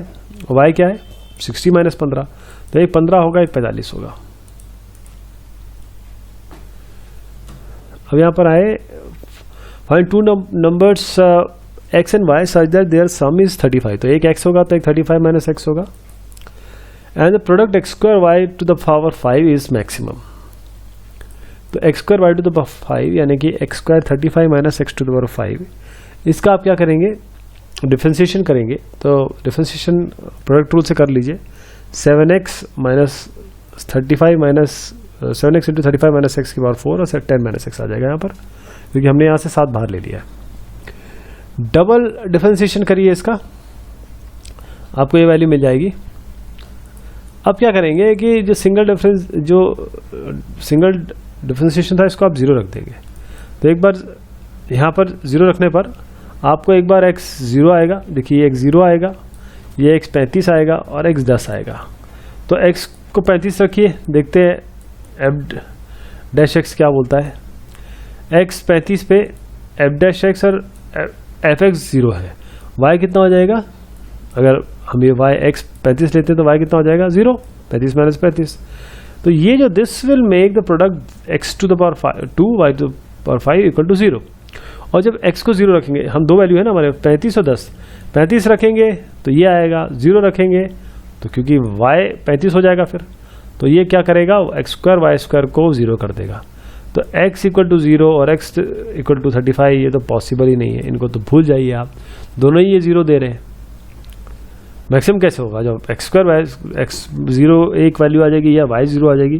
और y क्या है 60 - 15, तो एक 15 होगा, एक 45 होगा। अब यहाँ पर आए find two numbers x and y such that their sum is 35, तो एक x होगा तो एक 35 - x होगा। And the product x² y to the power 5 is maximum, तो x² y to the power 5 यानी कि x² 35 - x to the power 5, इसका आप क्या करेंगे, डिफ्रेंशिएशन करेंगे। तो डिफ्रेंशिएशन प्रोडक्ट रूल से कर लीजिए, 7x - 35 - 7x × 35 - x की पावर 4 और 10 - x आ जाएगा यहाँ पर, क्योंकि हमने यहाँ से 7 बाहर ले लिया है। डबल डिफ्रेंशिएशन करिए इसका, आपको ये वैल्यू मिल जाएगी। अब क्या करेंगे कि जो सिंगल डिफ्रेंशिएशन था इसको आप 0 रख देंगे। तो एक बार यहाँ पर 0 रखने पर आपको एक बार x 0 आएगा, देखिए x 0 आएगा, ये x 35 आएगा और x 10 आएगा। तो x को 35 रखिए, देखते हैं f डैश x क्या बोलता है। x 35 पे f डैश x और f x 0 है, y कितना हो जाएगा, अगर हम ये y x 35 लेते हैं तो y कितना हो जाएगा 0, 35 - 35। तो ये जो this will make the product x to the power 2 y to the power 5 = 0। और जब x को 0 रखेंगे, हम दो वैल्यू है ना हमारे 35 और 10, 35 रखेंगे तो ये आएगा, 0 रखेंगे तो क्योंकि y 35 हो जाएगा फिर, तो ये क्या करेगा, x² y² को 0 कर देगा। तो x = 0 और x = 35 ये तो पॉसिबल ही नहीं है, इनको तो भूल जाइए आप, दोनों ही ये 0 दे रहे हैं। मैक्सिमम कैसे होगा, जब x² x 0 एक वैल्यू आ जाएगी या y 0 आ जाएगी,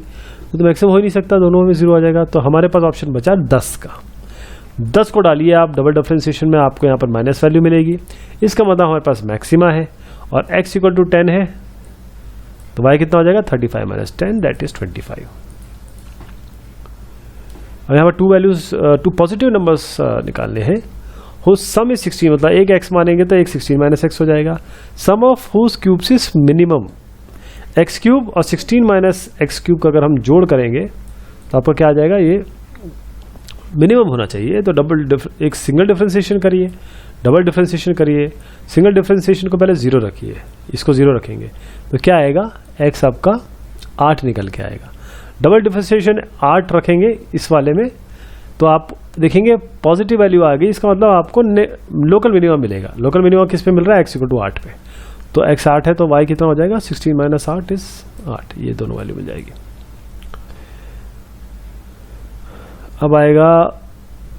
तो मैक्सिमम हो ही नहीं सकता, दोनों में 0 आ जाएगा। तो हमारे पास ऑप्शन बचा 10 का, 10 को डालिए आप डबल डिफरेंशिएशन में, आपको यहाँ पर माइनस वैल्यू मिलेगी, इसका मतलब हमारे पास मैक्सिमा है। और x = 10 है तो y कितना हो जाएगा 35 - 10 दैट इज 25। अब यहाँ पर टू पॉजिटिव नंबर्स निकालने हैं, whose sum is 16, मतलब एक x मानेंगे तो एक 16 - x हो जाएगा। Sum of whose cubes is minimum, x³ और 16 - x³ का अगर हम जोड़ करेंगे तो आपका क्या आ जाएगा, ये मिनिमम होना चाहिए। तो एक सिंगल डिफरेंशिएशन करिए, डबल डिफरेंशिएशन करिए। सिंगल डिफरेंशिएशन को पहले 0 रखिए, इसको 0 रखेंगे तो क्या आएगा, x आपका 8 निकल के आएगा। डबल डिफरेंशिएशन 8 रखेंगे इस वाले में तो आप देखेंगे पॉजिटिव वैल्यू आ गई, इसका मतलब आपको लोकल मिनिमम मिलेगा। लोकल मिनिमम किस पे मिल रहा है, x = 8 पे, तो x 8 है तो y कितना हो जाएगा 16 - 8 इज 8, ये दोनों वैल्यू मिल जाएगी। अब आएगा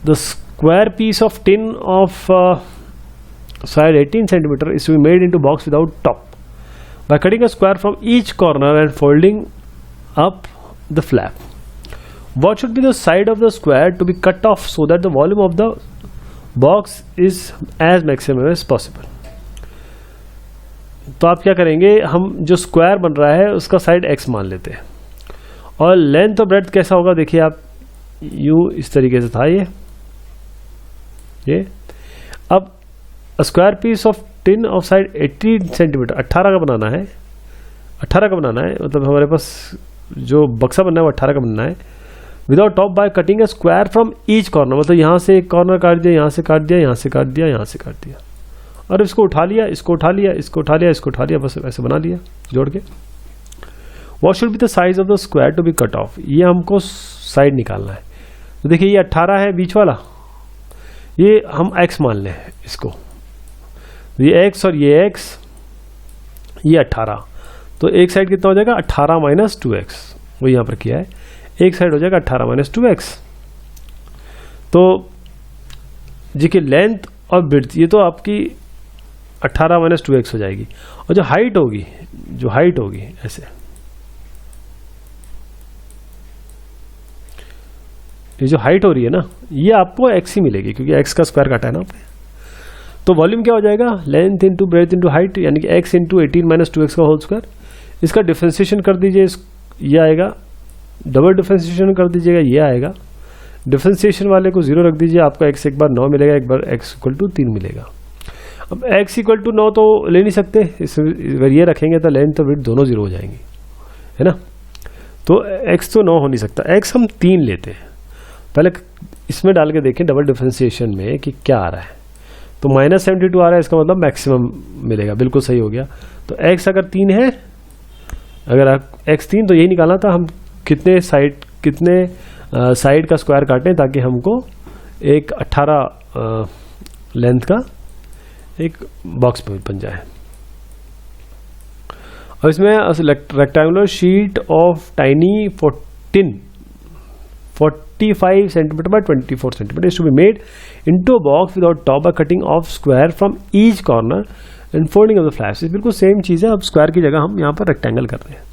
the square piece of tin of side 18 centimetre is to be made into box without top by cutting a square from each corner and folding up the flap. What should be the side of the square to be cut off so that the volume of the box is as maximum as possible? तो आप क्या करेंगे, हम जो square बन रहा है उसका साइड x मान लेते हैं और लेंथ और ब्रेड्थ कैसा होगा, देखिए आप यूं इस तरीके से था ये। अब square piece of tin of side 18 centimetre 18 का बनाना है, 18 का बनाना है, मतलब हमारे पास जो बक्सा बनना है वो 18 का बनना है। Without top by cutting A square from each corner, मतलब यहाँ से एक कॉर्नर काट दिया, यहाँ से काट दिया, यहाँ से काट दिया, यहाँ से काट दिया और इसको उठा लिया, इसको उठा लिया, इसको उठा लिया, इसको उठा लिया, बस ऐसे बना लिया जोड़ के। What should be the size of the square to be cut off, ये हमको साइड निकालना है। तो देखिए ये 18 है बीच वाला, ये हम x मान लें इसको, ये x और ये x, ये 18, तो एक साइड कितना हो जाएगा 18 - 2x, वो यहाँ पर किया है, एक साइड हो जाएगा 18 - 2x। तो जी की लेंथ और ब्रेड्थ ये तो आपकी 18 माइनस 2x हो जाएगी। और जो हाइट होगी ऐसे, ये जो हाइट हो रही है ना, ये आपको x ही मिलेगी क्योंकि x का स्क्वायर काटा है ना आपने। तो वॉल्यूम क्या हो जाएगा, length into breadth into height, यानी कि x इंटू 18 माइनस 2x का होल स्क्वायर। इसका डिफ्रेंसिएशन कर दीजिए, ये आएगा, डबल डिफ्रेंसिएशन कर दीजिएगा, ये आएगा। डिफ्रेंसिएशन वाले को 0 रख दीजिए, आपका x एक बार 9 मिलेगा, एक बार x इक्वल टू 3 मिलेगा। अब x इक्वल टू 9 तो ले नहीं सकते, अगर ये रखेंगे तो लेंथ और विड्थ दोनों 0 हो जाएंगी, है ना। तो x तो 9 हो नहीं सकता, x हम 3 लेते हैं। पहले इसमें डाल के देखें डबल डिफ्रेंसिएशन में कि क्या आ रहा है। तो -72 आ रहा है, इसका मतलब मैक्सिमम मिलेगा, बिल्कुल सही हो गया। तो x अगर 3 है, अगर x 3, तो यही निकालना था हम कितने साइड का स्क्वायर काटें ताकि हमको एक 18 लेंथ का एक बॉक्स बन जाए। और इसमें rectangular sheet of tiny 45 centimetre by 24 centimetre is to be made into a box without top by cutting off square from each corner and folding off the flash. बिल्कुल सेम चीज़ है, अब स्क्वायर की जगह हम यहाँ पर रेक्टेंगल कर रहे हैं।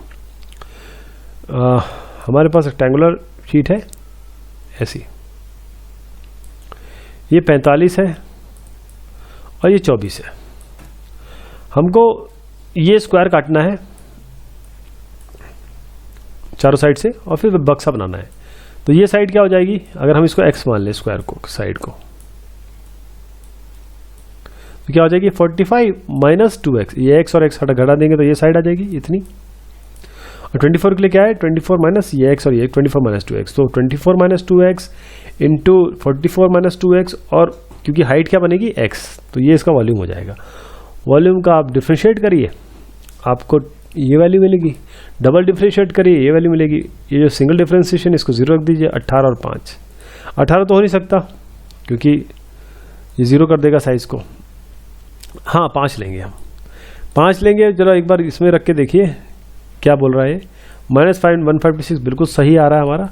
हमारे पास रेक्टेंगुलर शीट है ऐसी, ये 45 है और ये 24 है। हमको ये स्क्वायर काटना है चारों साइड से और फिर बक्सा बनाना है। तो ये साइड क्या हो जाएगी, अगर हम इसको x मान लें स्क्वायर को, साइड को, तो क्या हो जाएगी 45 माइनस 2x, ये x और x घटा देंगे तो ये साइड आ जाएगी इतनी। और 24 के लिए क्या है, 24 माइनस ये x और ये 24 माइनस 2x, तो 24 minus 2x into 44 minus 2x, और क्योंकि हाइट क्या बनेगी x, तो ये इसका वॉल्यूम हो जाएगा। वॉल्यूम का आप डिफ्रेंशिएट करिए, आपको ये वैल्यू मिलेगी। डबल डिफ्रेंशिएट करिए, ये वैल्यू मिलेगी। ये जो सिंगल डिफ्रेंशिएशन, इसको 0 रख दीजिए। 18 और 5, 18 तो हो नहीं सकता क्योंकि ये 0 कर देगा साइज को। हाँ 5 लेंगे हम, 5 लेंगे। जरा एक बार इसमें रख के देखिए क्या बोल रहा है। -156 बिल्कुल सही आ रहा है हमारा,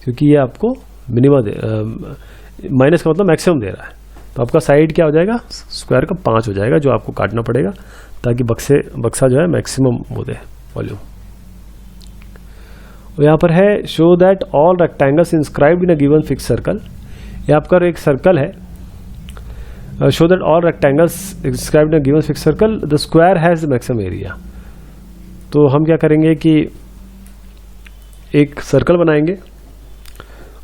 क्योंकि ये आपको मिनिमम माइनस का मतलब मैक्सिमम दे रहा है। तो आपका साइड क्या हो जाएगा, स्क्वायर का 5 हो जाएगा, जो आपको काटना पड़ेगा ताकि बक्सा जो है मैक्सिमम वो दे वॉल्यूम। और यहाँ पर है show that all rectangles inscribed in a given fix circle. ये आपका एक सर्कल है, show that all rectangles inscribed in a given fix circle the square has the maximum area. तो हम क्या करेंगे कि एक सर्कल बनाएंगे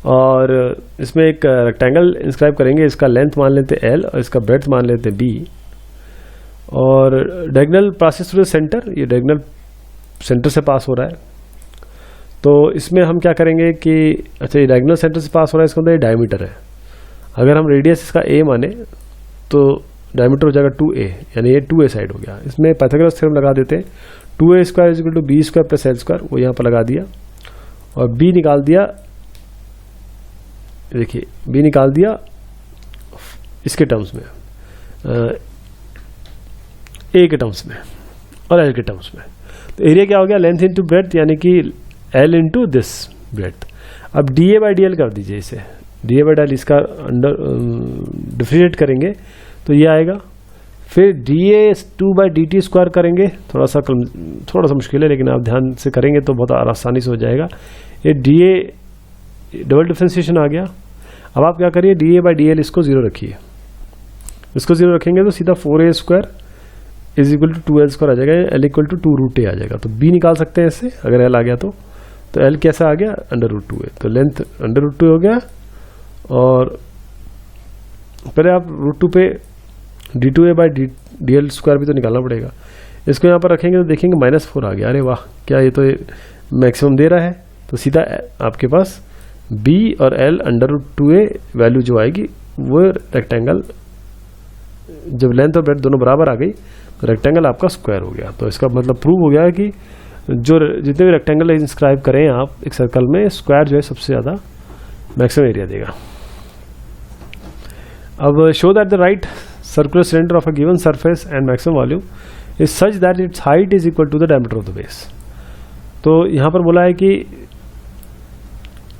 और इसमें एक रेक्टेंगल इंस्क्राइब करेंगे। इसका लेंथ मान लेते L और इसका ब्रेड्थ मान लेते B, और diagonal passes through the centre, ये डायगोनल सेंटर से पास हो रहा है। तो इसमें हम क्या करेंगे कि अच्छा ये डायगोनल सेंटर से पास हो रहा है, इसका मतलब ये डायमीटर है। अगर हम रेडियस इसका A माने तो डायमीटर हो जाएगा 2a, यानी ये 2a साइड हो गया। इसमें पाइथागोरस थ्योरम लगा देते हैं, 2a square is equal to b square plus l square, वो यहाँ पर लगा दिया और b निकाल दिया। देखिए b निकाल दिया इसके टर्म्स में, a के टर्म्स में और l के टर्म्स में। तो एरिया क्या हो गया, लेंथ इंटू ब्रेड्थ, यानी कि l इंटू दिस ब्रेड्थ। अब dA बाई dl कर दीजिए इसे, dA बाई dl इसका अंडर डिफरेंशिएट करेंगे तो ये आएगा। फिर dA2 बाई dt स्क्वायर करेंगे, थोड़ा सा मुश्किल है लेकिन आप ध्यान से करेंगे तो बहुत आसानी से हो जाएगा। ये dA डबल डिफ्रेंसिएशन आ गया। अब आप क्या करिए, dA बाई dl इसको 0 रखिए, इसको 0 रखेंगे तो सीधा 4a square is equal to 2l square आ जाएगा, l इक्वल टू 2√a आ जाएगा। तो b निकाल सकते हैं इससे, अगर l आ गया तो l कैसा आ गया, √2a। तो लेंथ √2 हो गया, और पहले आप √2 पे d2a बाई dl स्क्वायर भी तो निकालना पड़ेगा। इसको यहाँ पर रखेंगे तो देखेंगे -4 आ गया। अरे वाह, क्या ये तो मैक्सिमम दे रहा है। तो सीधा आपके पास b और l √2a वैल्यू जो आएगी वो रेक्टेंगल, जब लेंथ और ब्रेड्थ दोनों बराबर आ गई तो रेक्टेंगल आपका स्क्वायर हो गया। तो इसका मतलब प्रूव हो गया कि जो जितने भी रेक्टेंगल इंस्क्राइब करें आप एक सर्कल में, स्क्वायर जो है सबसे ज़्यादा मैक्सिमम एरिया देगा। अब show that the right circular cylinder of a given surface and maximum volume is such that its height is equal to the diameter of the base. तो यहाँ पर बोला है कि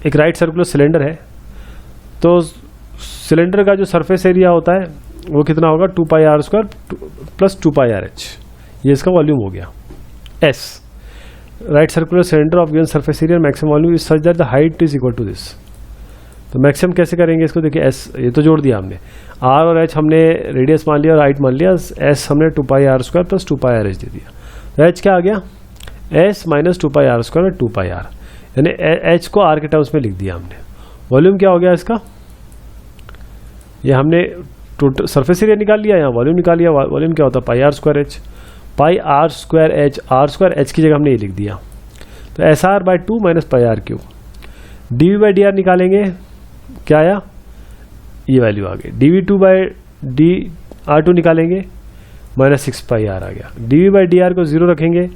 एक राइट सर्कुलर सिलेंडर है, तो सिलेंडर का जो सरफेस एरिया होता है वो कितना होगा 2 pi are square plus 2 pi R H, ये इसका वॉल्यूम हो गया। As right circular cylinder of given surface area maximum volume is such that the height is equal to this. तो मैक्सिमम कैसे करेंगे इसको, देखिए एस ये तो जोड़ दिया हमने, आर और एच हमने रेडियस मान लिया और हाइट मान लिया, एस हमने 2 pi are square plus 2 pi R H दे दिया। तो एच क्या आ गया, S minus 2 pi are square और 2 पाई आर, यानी एच को आर के टर्म्स में लिख दिया हमने। वॉल्यूम क्या हो गया इसका, ये हमने टोटल सरफेस एरिया निकाल लिया, यहाँ वॉल्यूम निकाल लिया। वॉल्यूम क्या होता है pi are square H, pi are square H, R square H की जगह हमने ये लिख दिया। तो S R by 2 minus pi R cube. D V by D R निकालेंगे, क्या आया, ये वैल्यू आ गई। D V two by D R two निकालेंगे, माइनस 6 पाई आर आ गया। D V by D R को 0 रखेंगे,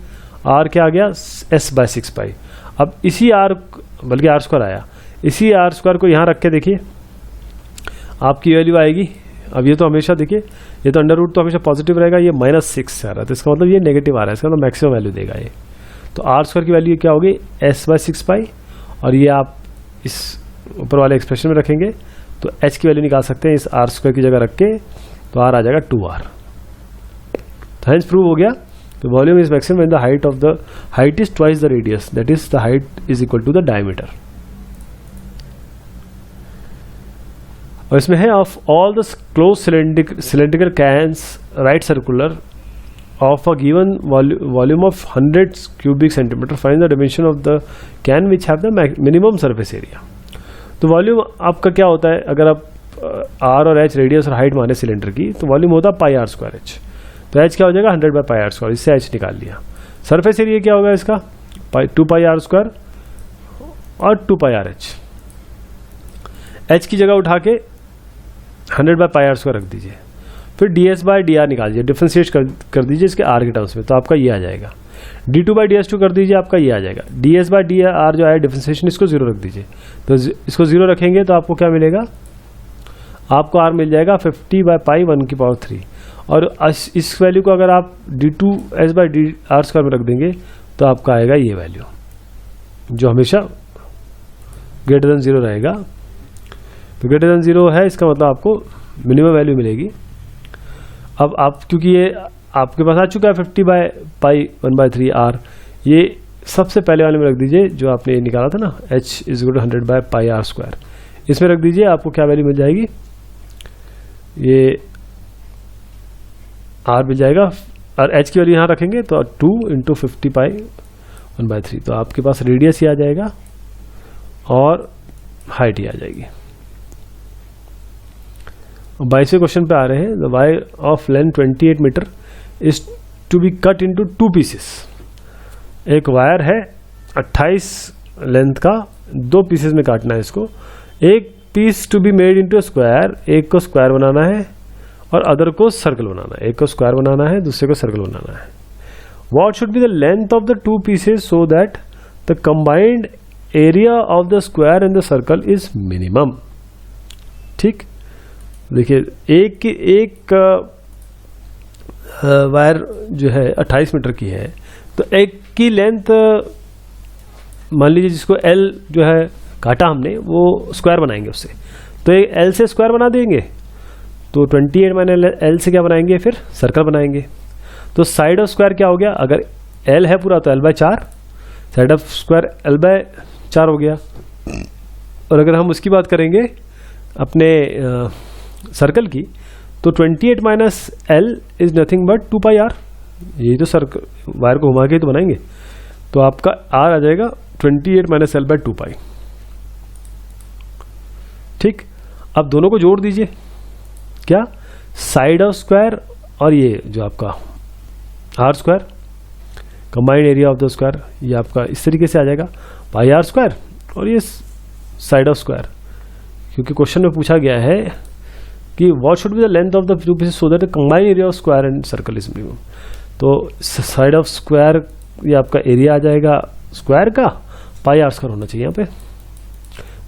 आर क्या आ गया, एस बाई 6 पाई। अब इसी आर, बल्कि आर स्क्वायर आया, इसी आर स्क्वायर को यहाँ रख के देखिए आपकी वैल्यू आएगी। अब ये तो हमेशा देखिए, ये तो अंडर रूट तो हमेशा पॉजिटिव रहेगा, ये -6 से आ रहा है, तो इसका मतलब ये नेगेटिव आ रहा है, इसका मतलब मैक्सिमम वैल्यू देगा ये। तो आर स्क्वायर की वैल्यू क्या होगी, एस बाई 6 पाई, और ये आप इस ऊपर वाले एक्सप्रेशन में रखेंगे तो एच की वैल्यू निकाल सकते हैं इस आर स्क्वायर की जगह रख के, तो आर आ जाएगा 2r। तो हेंस प्रूव हो गया, तो volume is maximum when the height is twice the radius, that is the height is equal to the diameter. और इसमें है of all the close cylindrical cans right circular of a given volume of 100 cubic centimeter, find the dimension of the can which have the minimum surface area. तो volume आपका क्या होता है, अगर आप आर और एच रेडियस और height माने सिलेंडर की, तो वॉल्यूम होता है पाई आर स्क्वायर एच। तो एच क्या हो जाएगा 100 बाई पाई आर स्क्वायर, इससे एच निकाल लिया। सरफेस एरिया क्या होगा इसका, 2 पाई आर स्क्वायर और 2 पाई आर एच। एच की जगह उठा के 100 बाई पाई आर स्क्वायर रख दीजिए, फिर D s by D R निकाल दीजिए, डिफ्रेंशिएट कर दीजिए इसके आर के टर्म्स में, तो आपका ये आ जाएगा। D two by d s two कर दीजिए, आपका ये आ जाएगा। D s by D r जो है डिफ्रेंशिएशन, इसको 0 रख दीजिए, तो इसको 0 रखेंगे तो आपको क्या मिलेगा, आपको आर मिल जाएगा 50 बाई पाई 1 की पावर 3। और इस वैल्यू को अगर आप d two s by D r square में रख देंगे तो आपका आएगा ये वैल्यू, जो हमेशा ग्रेटर देन 0 रहेगा। तो ग्रेटर देन 0 है, इसका मतलब आपको मिनिमम वैल्यू मिलेगी। अब आप, क्योंकि ये आपके पास आ चुका है 50 बाई पाई 1/3 आर, ये सबसे पहले वाले में रख दीजिए जो आपने ये निकाला था ना, h is equal to 100 by pi are square, इसमें रख दीजिए, आपको क्या वैल्यू मिल जाएगी, ये आर मिल जाएगा, और एच की वैल्यू यहाँ रखेंगे तो 2 इंटू 50 पाई 1/3, तो आपके पास रेडियस ही आ जाएगा और हाइट ही आ जाएगी। 22वें क्वेश्चन पे आ रहे हैं, the wire of length 28 metre is to be cut into 2 pieces. एक वायर है 28 लेंथ का, 2 पीसेस में काटना है इसको। एक piece to be made into square, एक को स्क्वायर बनाना है और अदर को सर्कल बनाना है। एक को स्क्वायर बनाना है, दूसरे को सर्कल बनाना है। What should be the length of the 2 pieces so that the combined area of the square and the circle is minimum. ठीक, देखिए एक वायर जो है 28 मीटर की है, तो एक की लेंथ मान लीजिए, जिसको एल जो है काटा हमने, वो स्क्वायर बनाएंगे उससे, तो एक एल से स्क्वायर बना देंगे, तो 28 माइनस एल से क्या बनाएंगे, फिर सर्कल बनाएंगे। तो साइड ऑफ स्क्वायर क्या हो गया, अगर एल है पूरा तो l/4, side of square l/4 हो गया। और अगर हम उसकी बात करेंगे अपने सर्कल की, तो 28 minus l is nothing but 2 pi r. ये तो सर्कल वायर को घुमा के तो बनाएंगे, तो आपका आर आ जाएगा 28 माइनस एल बाई 2 पाई। ठीक, अब दोनों को जोड़ दीजिए, क्या, साइड ऑफ स्क्वायर और ये जो आपका r square, combined area of the square, ये आपका इस तरीके से आ जाएगा पाई आर स्क्वायर, और ये साइड ऑफ स्क्वायर, क्योंकि क्वेश्चन में पूछा गया है कि what should be the length of the 2 pieces so that the combined area of square and circle is minimum. तो साइड ऑफ स्क्वायर ये आपका एरिया आ जाएगा स्क्वायर का, पाई आर स्क्वायर होना चाहिए यहाँ पे,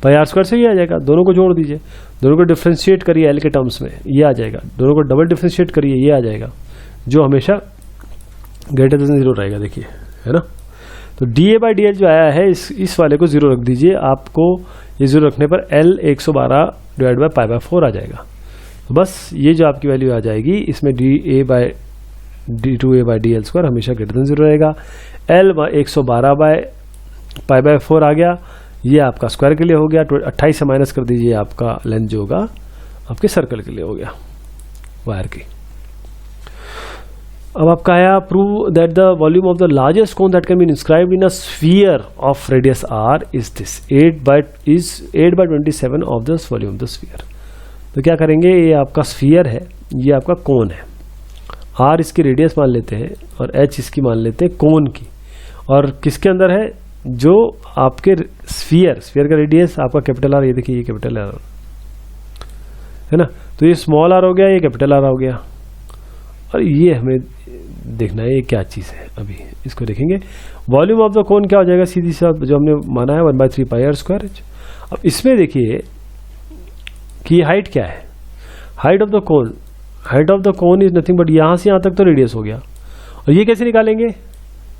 पाई आर स्क्वायर से ये आ जाएगा। दोनों को जोड़ दीजिए, दोनों को डिफ्रेंशिएट करिए एल के टर्म्स में, ये आ जाएगा। दोनों को डबल डिफ्रेंशिएट करिए, ये आ जाएगा, जो हमेशा ग्रेटर देन 0 रहेगा, देखिए, है ना। तो D A by D L जो आया है, इस वाले को 0 रख दीजिए, आपको ये 0 रखने पर L 112 divide by pi by 4 आ जाएगा। तो बस ये जो आपकी वैल्यू आ जाएगी, इसमें d2a/dl² हमेशा ग्रेटर देन 0 रहेगा। L 112/π/4 आ गया, ये आपका स्क्वायर के लिए हो गया। 28 से माइनस कर दीजिए, आपका लेंथ जो होगा आपके सर्कल के लिए हो गया वायर की। अब आपका आया prove that the volume of the largest cone that can be inscribed in a sphere of radius r is this 8/27 of the volume of the sphere. तो क्या करेंगे, ये आपका स्फीयर है, ये आपका कोन है, r इसकी रेडियस मान लेते हैं और h इसकी मान लेते हैं कोन की, और किसके अंदर है, जो आपके स्फीयर का रेडियस आपका कैपिटल R, ये देखिए ये कैपिटल R है ना, तो ये स्मॉल r हो गया, ये कैपिटल R हो गया, और ये हमें देखना है ये क्या चीज़ है। अभी इसको देखेंगे, वॉल्यूम ऑफ द कोन क्या हो जाएगा, सीधी सा जो हमने माना है 1/3πr²। अब इसमें देखिए कि हाइट क्या है, height of the cone is nothing but यहाँ से यहाँ तक तो रेडियस हो गया, और ये कैसे निकालेंगे,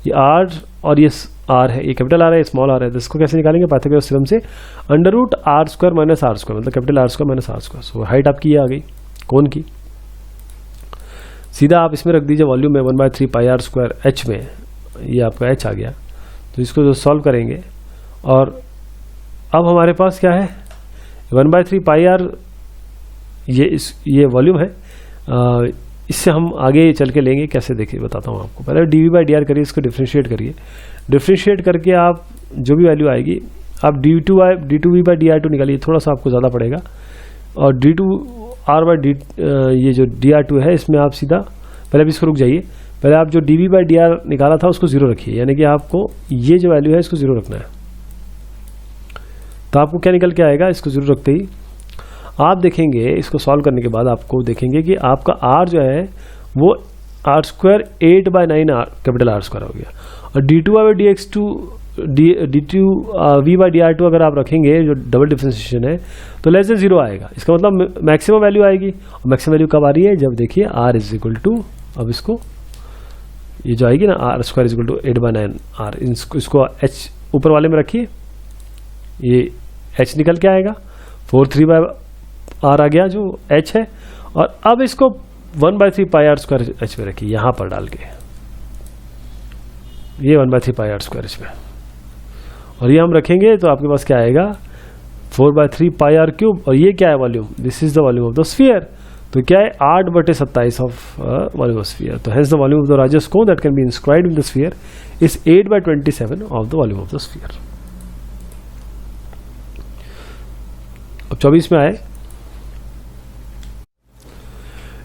ये r और ये r है, ये कैपिटल R है, ये स्मॉल r है, तो इसको कैसे निकालेंगे, पाइथागोरस थ्योरम से √r² - r², मतलब capital R² - r²। So height आपकी ये आ गई कोन की। सीधा आप इसमें रख दीजिए वॉल्यूम में 1/3πr² h में, ये आपका h आ गया। तो इसको जो सॉल्व करेंगे, और अब हमारे पास क्या है 1/3πr, ये वॉल्यूम है। इससे हम आगे चल के लेंगे कैसे, देखिए बताता हूँ आपको। पहले dv/dr करिए, इसको डिफ्रेंशिएट करिए, डिफ्रेंशिएट करके आप जो भी वैल्यू आएगी आप d2v/dr2 निकालिए, थोड़ा सा आपको ज़्यादा पड़ेगा, और d2r/d ये जो dr2 है इसमें आप सीधा पहले भी इसको रुक जाइए, पहले आप जो dv/dr निकाला था उसको 0 रखिए, यानी कि आपको ये जो वैल्यू है इसको 0 रखना है। तो आपको क्या निकल के आएगा, इसको 0 रखते ही आप देखेंगे, इसको सॉल्व करने के बाद आपको देखेंगे कि आपका r जो है वो r² 8/9 कैपिटल R² हो गया, और d2v/dr2 अगर आप रखेंगे जो डबल डिफरेंशिएशन है तो लेस देन 0 आएगा। इसका मतलब मैक्सिमम वैल्यू आएगी, और मैक्सिमम वैल्यू कब आ रही है, जब देखिए r इज इक्वल टू, अब इसको ये जो आएगी ना r² is equal to 8/9 r, इसको h ऊपर वाले में रखिए, ये h निकल के आएगा 4/3 r आ गया जो h है, और अब इसको 1/3πr² h में रखिए, यहाँ पर डाल के ये 1/3πr² h में, और ये हम रखेंगे तो आपके पास क्या आएगा 4/3πr³, और ये क्या है volume, this is the volume of the sphere. तो क्या है 8/27 ऑफ वॉल्यूम ऑफ स्फीयर। तो hence the volume of the largest cone that can be inscribed in the sphere is 8/27 of the volume of the sphere. अब 24 में आए,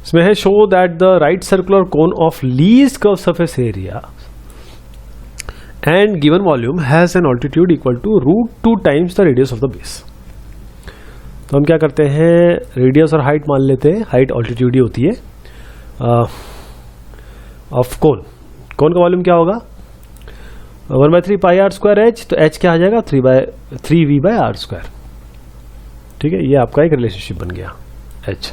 इसमें है show that the right circular cone of least curve surface area and given volume has an altitude equal to √2 times the radius of the base. तो हम क्या करते हैं, रेडियस और हाइट मान लेते हैं, हाइट ऑल्टीट्यूड ही होती है ऑफ कोन का वॉल्यूम क्या होगा 1/3πr² h, तो h क्या आ जाएगा 3v/r²। ठीक है, ये आपका एक रिलेशनशिप बन गया h।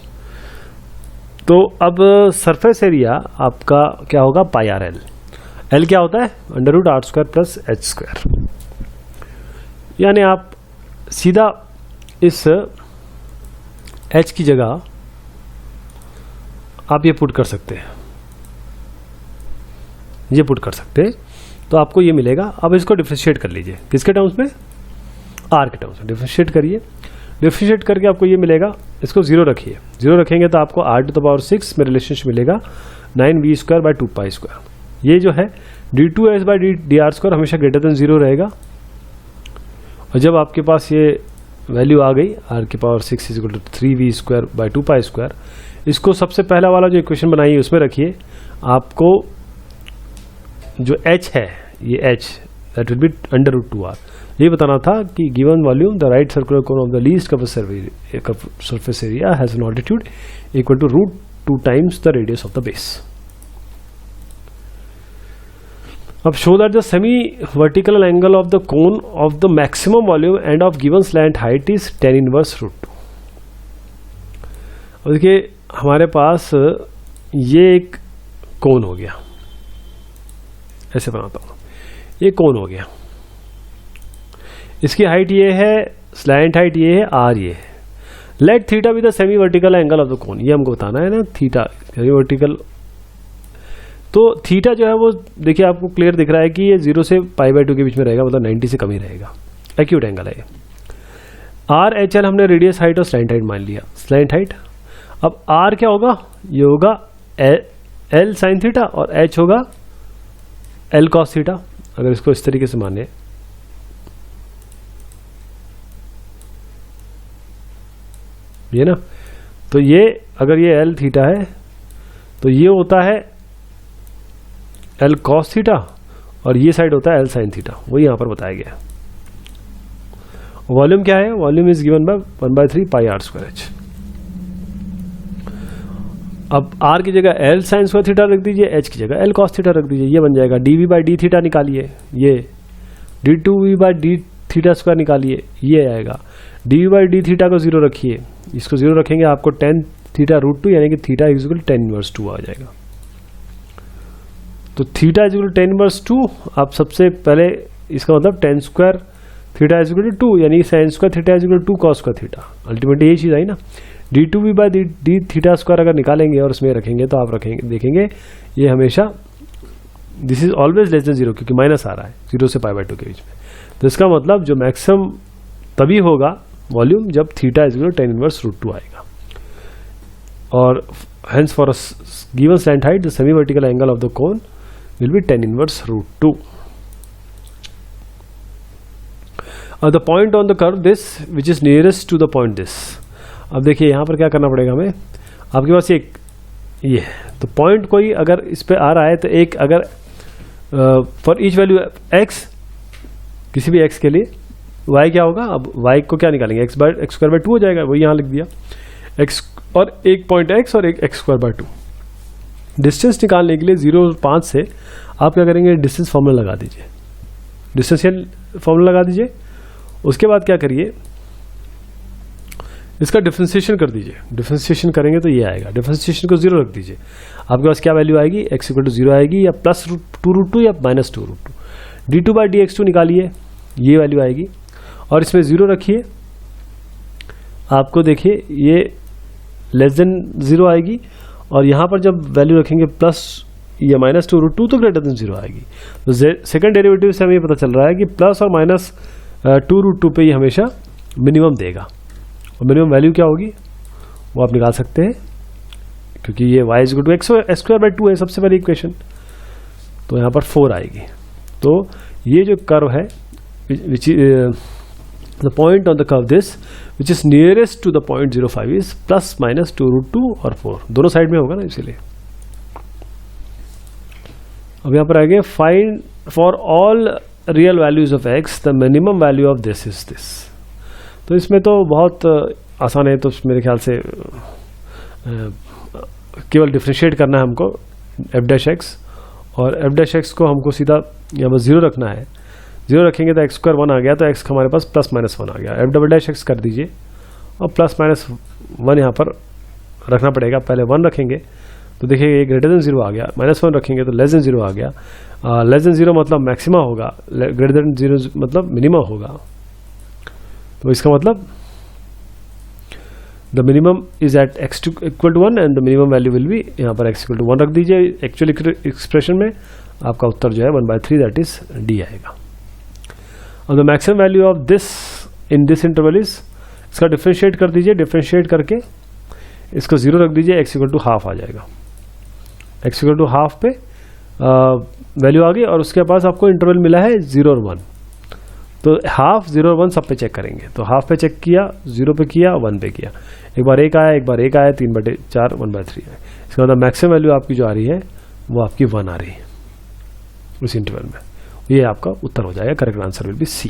तो अब सरफेस एरिया आपका क्या होगा πrl, l क्या होता है √r² + h², यानी आप सीधा इस h की जगह आप ये पुट कर सकते हैं, ये पुट कर सकते हैं, तो आपको ये मिलेगा। अब इसको डिफरेंशिएट कर लीजिए, किसके टर्म्स में, r के टर्म्स में डिफरेंशिएट करिए, डिफरेंशिएट करके आपको ये मिलेगा, इसको 0 रखिए, 0 रखेंगे तो आपको r⁻⁶ में रिलेशनशिप मिलेगा 9v²/2π²। ये जो है d2s/dr² हमेशा ग्रेटर देन 0 रहेगा, और जब आपके पास ये वैल्यू आ गई r⁻⁶ = 3v²/2π², इसको सबसे पहला वाला जो इक्वेशन बनाई उसमें रखिए, आपको जो h है ये h that will be √2r। ये बताना था कि given volume the right circular cone of the least curve surface area has an altitude equal to √2 times the radius of the base. अब show that the semi vertical angle of the cone of the maximum volume and of given slant height is tan inverse √2। अब देखिए हमारे पास ये एक कोन हो गया, ऐसे बनाता हूँ, ये कोन हो गया, इसकी हाइट ये है, स्लैंट हाइट ये है, r ये है। Let theta be the semi vertical angle of the कोन, ये हमको बताना है ना, थीटा सेमी वर्टिकल। तो थीटा जो है वो देखिए आपको क्लियर दिख रहा है कि ये 0 से π/2 के बीच में रहेगा, मतलब 90 से कम ही रहेगा, एक्यूट एंगल है ये। आर एच एल हमने रेडियस हाइट और स्लैंट हाइट मान लिया, स्लैंट हाइट। अब आर क्या होगा, ये होगा एल साइन थीटा और एच होगा एल कॉस थीटा, अगर इसको इस तरीके से माने। ये ना, तो ये अगर ये एल थीटा है तो ये होता है एल कॉस थीटा और ये साइड होता है एल साइन थीटा, वही यहां पर बताया गया है। वॉल्यूम क्या है, volume is given by 1/3 πr²h। अब r की जगह एल साइन स्क्वायर थीटा रख दीजिए, h की जगह एल कॉस थीटा रख दीजिए, ये बन जाएगा dv/d थीटा निकालिए, ये d2v/d थीटा स्क्वायर निकालिए, ये आएगा dv/d थीटा को 0 रखिए, इसको 0 रखेंगे आपको tan थीटा √2 यानी कि थीटा इक्वल tan इनवर्स 2 आ जाएगा। तो थीटा इक्वल tan इनवर्स 2, आप सबसे पहले इसका मतलब tan स्क्वायर थीटा इक्वल 2 यानी sin square theta equal 2 cos square theta, ultimately यही चीज आई ना। d2v/d थीटा स्क्वायर अगर निकालेंगे और उसमें रखेंगे तो आप रखेंगे देखेंगे ये हमेशा this is always less than 0, क्योंकि माइनस आ रहा है 0 से π/2 के बीच में। तो इसका मतलब जो मैक्सिमम तभी होगा वॉल्यूम जब theta is equal to tan inverse √2 आएगा। और hence for a given slant height the semi vertical angle of the cone will be tan inverse √2। The point on the curve this which is nearest to the point this. अब देखिए यहां पर क्या करना पड़ेगा हमें, आपके पास एक ये तो पॉइंट कोई अगर इस पे आ रहा है तो एक अगर फॉर ईच वैल्यू x, किसी भी x के लिए y क्या होगा, अब y को क्या निकालेंगे, x² 2 हो जाएगा, वही यहां लिख दिया x और एक पॉइंट x और एक x² 2। डिस्टेंस निकालने के लिए 0 और 5 से आप क्या करेंगे, डिस्टेंस फॉर्मूला लगा दीजिए, डिस्टेंशियल फॉर्मूला लगा दीजिए। उसके बाद क्या करिए, इसका डिफरेंशिएशन कर दीजिए, डिफरेंशिएशन करेंगे तो ये आएगा, डिफरेंशिएशन को 0 रख दीजिए, आपके पास क्या वैल्यू आएगी, x इक्वल टू 0 आएगी या +2√2 या -2√2। d2/dx2 निकालिए, ये वैल्यू आएगी और इसमें 0 रखिए, आपको देखिए ये लेस देन 0 आएगी और यहाँ पर जब वैल्यू रखेंगे प्लस या -2√2 तो ग्रेटर देन 0 आएगी। तो सेकंड डेरिवेटिव से हमें पता चल रहा है कि प्लस और -2√2 पे ये हमेशा मिनिमम देगा, और मिनिमम वैल्यू क्या होगी वो आप निकाल सकते हैं, क्योंकि ये y इक्वल टू x² 2 है सबसे पहली इक्वेशन, तो यहाँ पर 4 आएगी। तो ये जो कर्व है which the point on the curve this which is nearest to the point 05 is +-2√2 और 4 दोनों साइड में होगा ना, इसीलिए। अब यहाँ पर आएंगे find for all real values of x the minimum value of this is this. तो इसमें तो बहुत आसान है, तो मेरे ख्याल से केवल डिफ्रेंशिएट करना है हमको f'(x) और f'(x) को हमको सीधा यहाँ पर 0 रखना है, 0 रखेंगे तो x² 1 आ गया, तो x हमारे पास +-1 आ गया, f'(x) कर दीजिए और +-1 यहाँ पर रखना पड़ेगा, पहले 1 रखेंगे तो देखिए ये ग्रेटर देन 0 आ गया, -1 रखेंगे तो लेस देन 0 आ गया, लेस देन 0 मतलब मैक्सिमा होगा, ग्रेटर देन 0 मतलब मिनिमा होगा। तो इसका मतलब the minimum is at x equal to 1 and the minimum value will be, यहाँ पर x इक्वल टू 1 रख दीजिए, एक्चुअल एक्सप्रेशन में आपका उत्तर जो है 1/3 दैट इज D आएगा। अब the maximum value of this in this interval is, इसका डिफरेंशिएट कर दीजिए, डिफरेंशिएट करके इसको 0 रख दीजिए, x इक्वल टू हाफ आ जाएगा, x इक्वल टू हाफ पे वैल्यू आ गई और उसके पास आपको इंटरवल मिला है 0 और 1, तो हाफ 0 और 1 सब पे चेक करेंगे, तो हाफ पे चेक किया, 0 पे किया, 1 पे किया, एक बार 1 आया, एक बार 1 आया, 3/4 1/3 है। इसका मतलब मैक्सिमम वैल्यू आपकी जो आ रही है वो आपकी 1 आ रही है उस इंटरवल में, ये आपका उत्तर हो जाएगा, correct answer will be C।